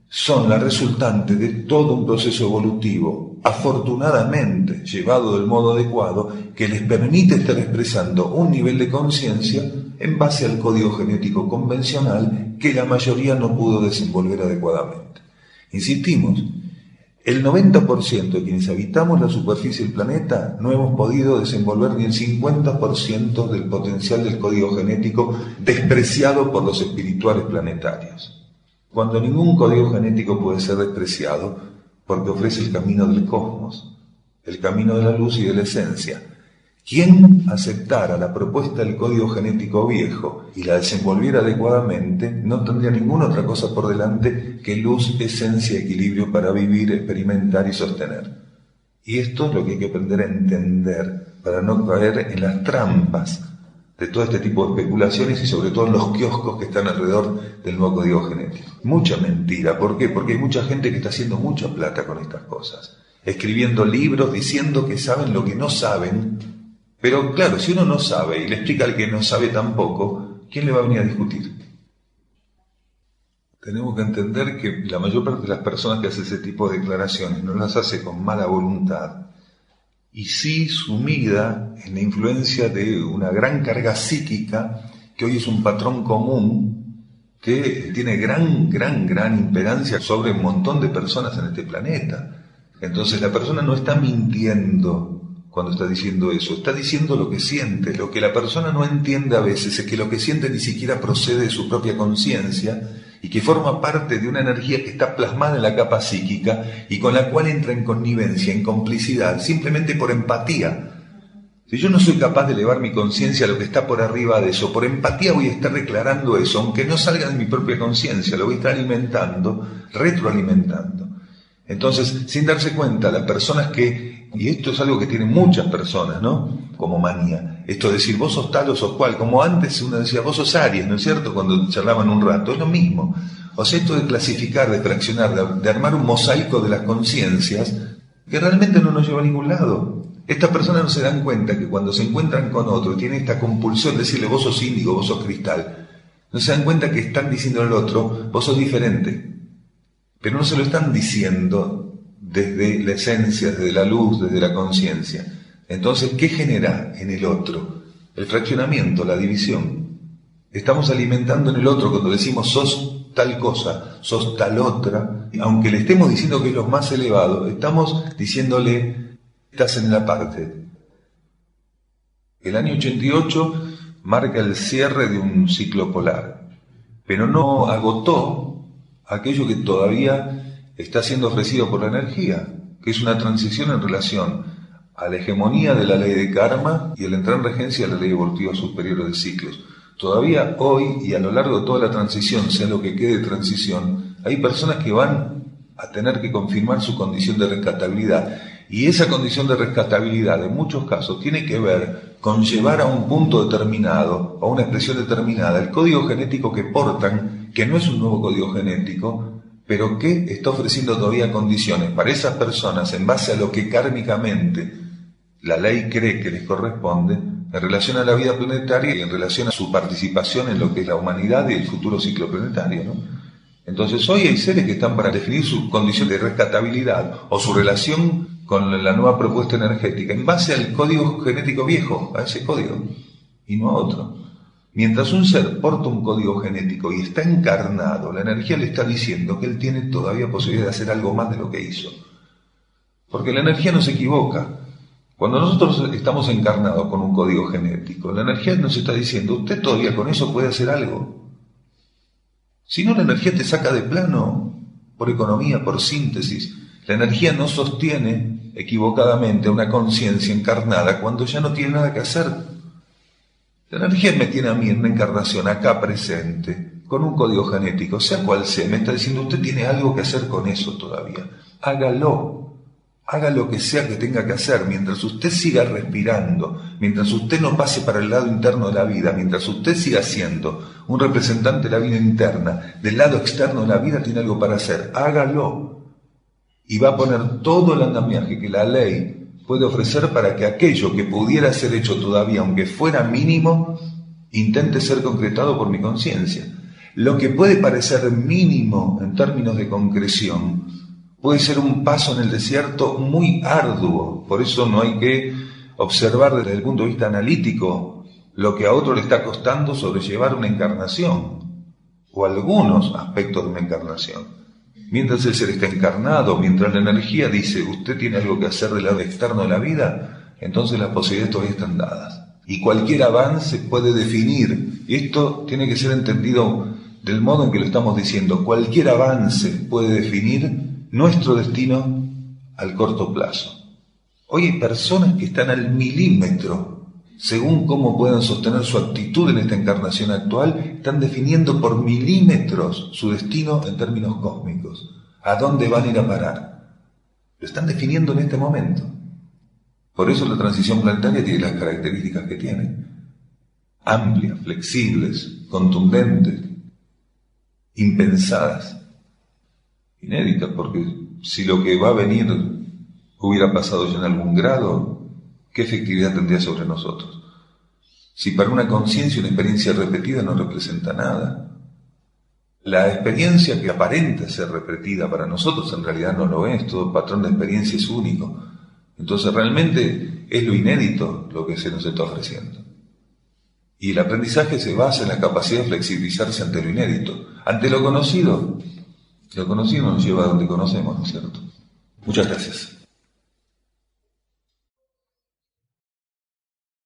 son la resultante de todo un proceso evolutivo, afortunadamente llevado del modo adecuado, que les permite estar expresando un nivel de conciencia en base al código genético convencional que la mayoría no pudo desenvolver adecuadamente. Insistimos, el 90% de quienes habitamos la superficie del planeta no hemos podido desenvolver ni el 50% del potencial del código genético despreciado por los espirituales planetarios. Cuando ningún código genético puede ser despreciado porque ofrece el camino del cosmos, el camino de la luz y de la esencia. Quien aceptara la propuesta del código genético viejo y la desenvolviera adecuadamente, no tendría ninguna otra cosa por delante que luz, esencia, equilibrio para vivir, experimentar y sostener. Y esto es lo que hay que aprender a entender para no caer en las trampas de todo este tipo de especulaciones y sobre todo en los kioscos que están alrededor del nuevo código genético. Mucha mentira. ¿Por qué? Porque hay mucha gente que está haciendo mucha plata con estas cosas, escribiendo libros diciendo que saben lo que no saben. Pero claro, si uno no sabe y le explica al que no sabe tampoco, ¿quién le va a venir a discutir? Tenemos que entender que la mayor parte de las personas que hacen ese tipo de declaraciones no las hace con mala voluntad, y sí sumida en la influencia de una gran carga psíquica que hoy es un patrón común que tiene gran impedancia sobre un montón de personas en este planeta. Entonces la persona no está mintiendo cuando está diciendo eso, está diciendo lo que siente. Lo que la persona no entiende a veces es que lo que siente ni siquiera procede de su propia conciencia y que forma parte de una energía que está plasmada en la capa psíquica y con la cual entra en connivencia, en complicidad, simplemente por empatía. Si yo no soy capaz de elevar mi conciencia a lo que está por arriba de eso, por empatía voy a estar declarando eso, aunque no salga de mi propia conciencia, lo voy a estar alimentando, retroalimentando. Entonces, sin darse cuenta, las personas que, y esto es algo que tienen muchas personas, ¿no?, como manía, esto de decir, vos sos tal o sos cual, como antes uno decía, vos sos Aries, ¿no es cierto?, cuando charlaban un rato, es lo mismo. O sea, esto de clasificar, de fraccionar, de armar un mosaico de las conciencias, que realmente no nos lleva a ningún lado. Estas personas no se dan cuenta que cuando se encuentran con otro y tienen esta compulsión de decirle, vos sos índigo, vos sos cristal, no se dan cuenta que están diciendo al otro, vos sos diferente. Pero no se lo están diciendo desde la esencia, desde la luz, desde la conciencia. Entonces, ¿qué genera en el otro? El fraccionamiento, la división. Estamos alimentando en el otro cuando decimos sos tal cosa, sos tal otra. Aunque le estemos diciendo que es lo más elevado, estamos diciéndole, estás en la parte. El año 88 marca el cierre de un ciclo polar, pero no agotó aquello que todavía está siendo ofrecido por la energía, que es una transición en relación a la hegemonía de la ley de karma y el entrar en regencia de la ley evolutiva superior de ciclos. Todavía hoy y a lo largo de toda la transición, sea lo que quede de transición, hay personas que van a tener que confirmar su condición de rescatabilidad. Y esa condición de rescatabilidad, en muchos casos, tiene que ver con llevar a un punto determinado, a una expresión determinada, el código genético que portan, que no es un nuevo código genético, pero que está ofreciendo todavía condiciones para esas personas en base a lo que kármicamente la ley cree que les corresponde en relación a la vida planetaria y en relación a su participación en lo que es la humanidad y el futuro ciclo planetario, ¿no? Entonces hoy hay seres que están para definir su condición de rescatabilidad o su relación con la nueva propuesta energética en base al código genético viejo, a ese código, y no a otro. Mientras un ser porta un código genético y está encarnado, la energía le está diciendo que él tiene todavía posibilidad de hacer algo más de lo que hizo. Porque la energía no se equivoca. Cuando nosotros estamos encarnados con un código genético, la energía nos está diciendo, usted todavía con eso puede hacer algo. Si no, la energía te saca de plano, por economía, por síntesis. La energía no sostiene equivocadamente una conciencia encarnada cuando ya no tiene nada que hacer. La energía me tiene a mí en una encarnación acá presente, con un código genético, sea cual sea, me está diciendo, usted tiene algo que hacer con eso todavía. Hágalo. Haga lo que sea que tenga que hacer, mientras usted siga respirando, mientras usted no pase para el lado interno de la vida, mientras usted siga siendo un representante de la vida interna, del lado externo de la vida tiene algo para hacer, hágalo. Y va a poner todo el andamiaje que la ley puede ofrecer para que aquello que pudiera ser hecho todavía, aunque fuera mínimo, intente ser concretado por mi conciencia. Lo que puede parecer mínimo en términos de concreción, puede ser un paso en el desierto muy arduo. Por eso no hay que observar desde el punto de vista analítico lo que a otro le está costando sobrellevar una encarnación o algunos aspectos de una encarnación. Mientras el ser está encarnado, mientras la energía dice usted tiene algo que hacer del lado externo de la vida, entonces las posibilidades todavía están dadas. Y cualquier avance puede definir, y esto tiene que ser entendido del modo en que lo estamos diciendo, cualquier avance puede definir nuestro destino al corto plazo. Hoy hay personas que están al milímetro, según cómo puedan sostener su actitud en esta encarnación actual, están definiendo por milímetros su destino en términos cósmicos. ¿A dónde van a ir a parar? Lo están definiendo en este momento. Por eso la transición planetaria tiene las características que tiene. Amplias, flexibles, contundentes, impensadas, inéditas, porque si lo que va a venir hubiera pasado ya en algún grado, ¿qué efectividad tendría sobre nosotros? Si para una conciencia una experiencia repetida no representa nada, la experiencia que aparenta ser repetida para nosotros en realidad no lo es, todo patrón de experiencia es único. Entonces realmente es lo inédito lo que se nos está ofreciendo. Y el aprendizaje se basa en la capacidad de flexibilizarse ante lo inédito. Ante lo conocido nos lleva a donde conocemos, ¿no es cierto? Muchas gracias.